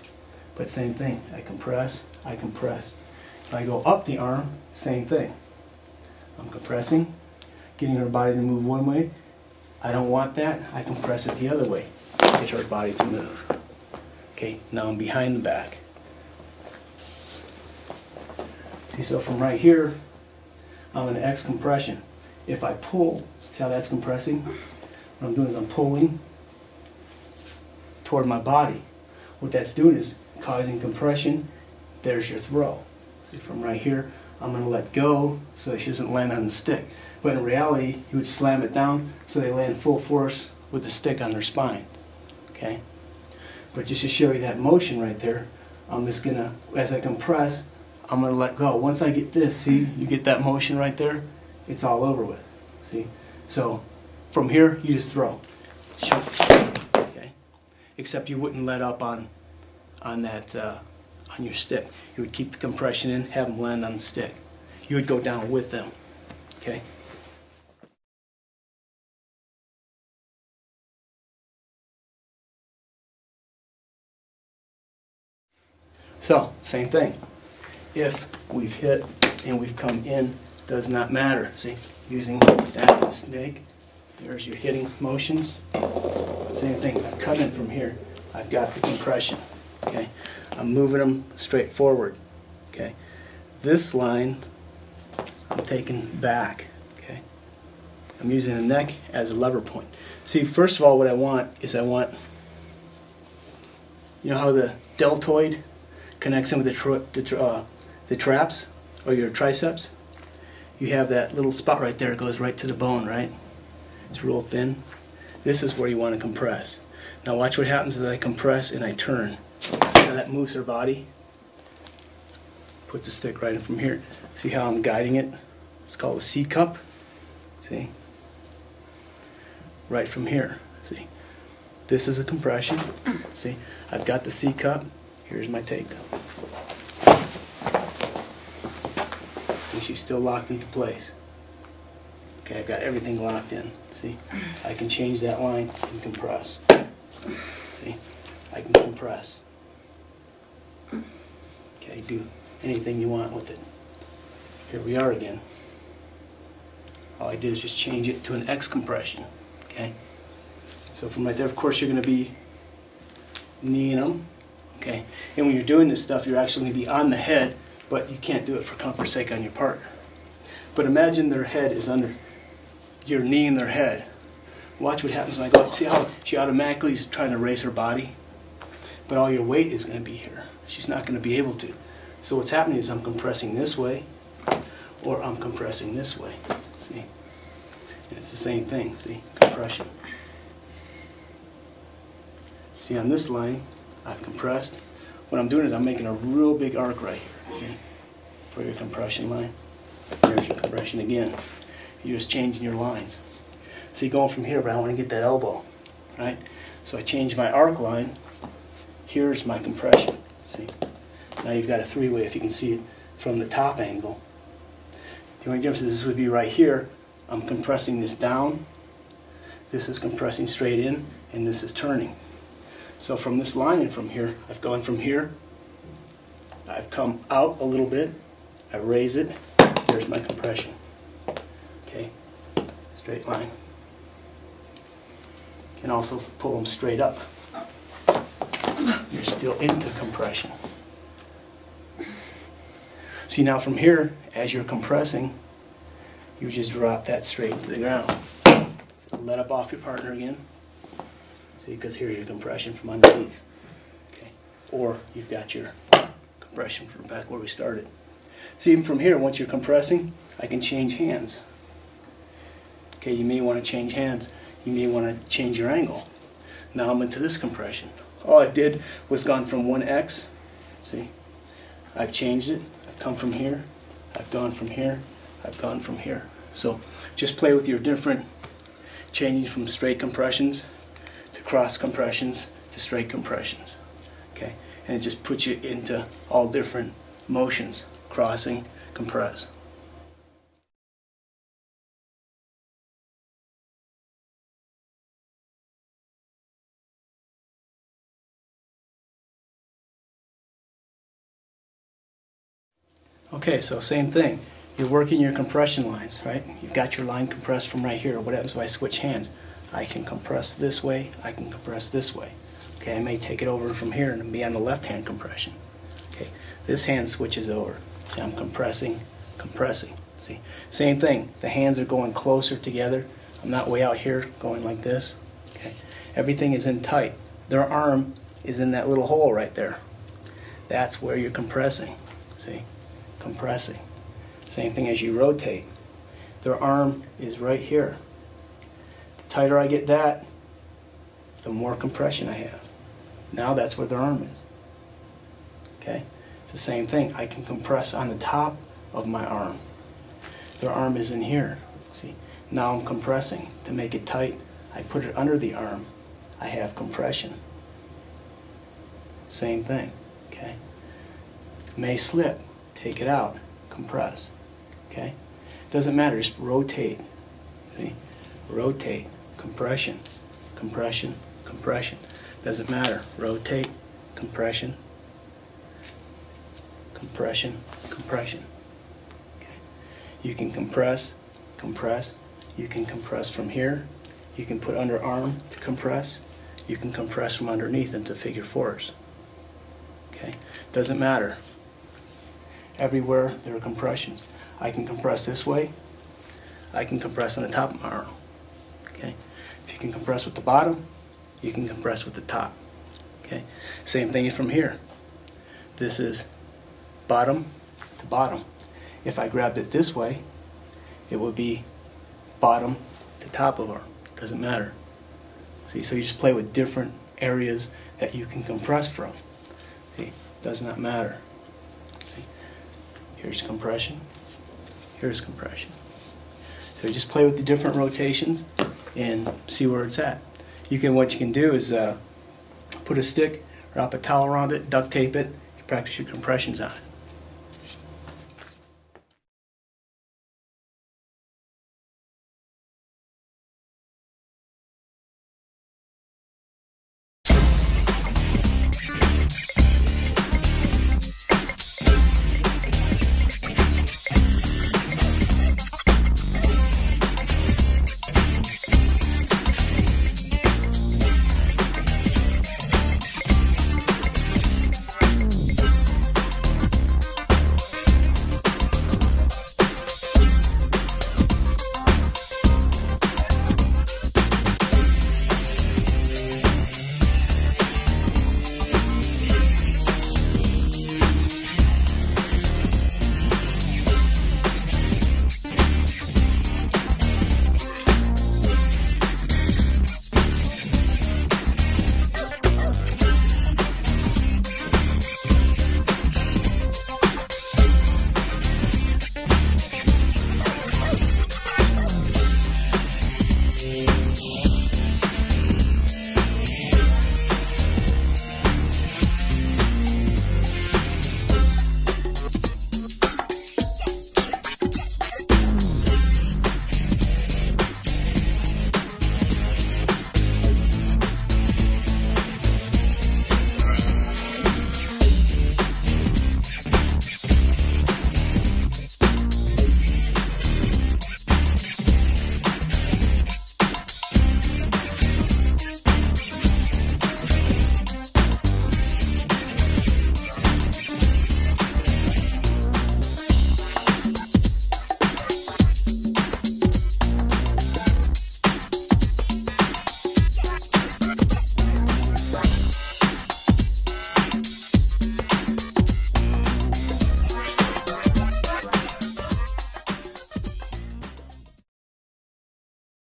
But same thing. I compress, I compress. If I go up the arm, same thing. I'm compressing, getting her body to move one way. I don't want that. I compress it the other way. Get her body to move. Okay, now I'm behind the back. See, so from right here, I'm in X compression. If I pull, see how that's compressing? What I'm doing is I'm pulling toward my body. What that's doing is causing compression. There's your throw. See, from right here, I'm going to let go so that she doesn't land on the stick. But in reality, you would slam it down so they land full force with the stick on their spine. Okay? But just to show you that motion right there, I'm just going to, as I compress, I'm going to let go. Once I get this, see, you get that motion right there, it's all over with. See? So from here, you just throw. Okay? Except you wouldn't let up on that on your stick. You would keep the compression in, have them land on the stick. You would go down with them. Okay? So, same thing. If we've hit and we've come in, does not matter. See, using that as a snake, there's your hitting motions. Same thing, I've cut in from here. I've got the compression. Okay, I'm moving them straight forward. Okay, this line I'm taking back. Okay, I'm using the neck as a lever point. See, first of all, what I want is you know how the deltoid connects in with the traps or your triceps? You have that little spot right there. It goes right to the bone, right? It's real thin. This is where you want to compress. Now watch what happens as I compress and I turn. See how that moves her body? Puts the stick right in from here. See how I'm guiding it? It's called a C-cup. See? Right from here. See? This is a compression. See? I've got the C-cup. Here's my take. See, she's still locked into place. Okay, I've got everything locked in. See, I can change that line and compress. See, I can compress. Okay, do anything you want with it. Here we are again. All I did is just change it to an X compression. Okay, so from right there, of course, you're going to be kneeing them. Okay, and when you're doing this stuff, you're actually going to be on the head, but you can't do it for comfort's sake on your partner. But imagine their head is under. You're kneeing their head. Watch what happens when I go. See how she automatically is trying to raise her body? But all your weight is going to be here. She's not going to be able to. So what's happening is I'm compressing this way, or I'm compressing this way. See? And it's the same thing. See? Compression. See, on this line, I've compressed. What I'm doing is I'm making a real big arc right here. Okay? For your compression line. There's your compression again. You're just changing your lines. See, going from here, but I want to get that elbow, right? So I change my arc line. Here's my compression. See? Now you've got a three-way if you can see it from the top angle. The only difference is this would be right here. I'm compressing this down. This is compressing straight in, and this is turning. So from this line and from here, I've gone from here. I've come out a little bit. I raise it. There's my compression. Okay, straight line. You can also pull them straight up. You're still into compression. See, now from here, as you're compressing, you just drop that straight to the ground. Let up off your partner again. See, because here's your compression from underneath. Okay, or you've got your compression from back where we started. See, even from here, once you're compressing, I can change hands. Okay, you may want to change hands. You may want to change your angle. Now I'm into this compression. All I did was gone from 1x. See, I've changed it. I've come from here. I've gone from here. I've gone from here. So just play with your different changing from straight compressions to cross compressions to straight compressions. Okay, and it just puts you into all different motions. Crossing, compress. Okay, so same thing. You're working your compression lines, right? You've got your line compressed from right here. What happens if I switch hands? I can compress this way, I can compress this way. Okay, I may take it over from here and be on the left hand compression. Okay, this hand switches over. See, I'm compressing, compressing. See, same thing. The hands are going closer together. I'm not way out here going like this. Okay, everything is in tight. Their arm is in that little hole right there. That's where you're compressing. See, compressing. Same thing as you rotate. Their arm is right here. The tighter I get that, the more compression I have. Now that's where their arm is. Okay? It's the same thing. I can compress on the top of my arm. Their arm is in here. See? Now I'm compressing. To make it tight, I put it under the arm. I have compression. Same thing. Okay? May slip. Take it out. Compress. Okay? Doesn't matter. Just rotate. See? Rotate. Compression. Compression. Compression. Doesn't matter. Rotate. Compression. Compression. Compression. Okay? You can compress. Compress. You can compress from here. You can put under arm to compress. You can compress from underneath into figure fours. Okay? Doesn't matter. Everywhere there are compressions. I can compress this way. I can compress on the top of my arm. Okay? If you can compress with the bottom, you can compress with the top. Okay? Same thing from here. This is bottom to bottom. If I grabbed it this way, it would be bottom to top of arm. Doesn't matter. See, so you just play with different areas that you can compress from. See, does not matter. See, here's compression. Here's compression. So you just play with the different rotations and see where it's at. What you can do is put a stick, wrap a towel around it, duct tape it, you practice your compressions on it.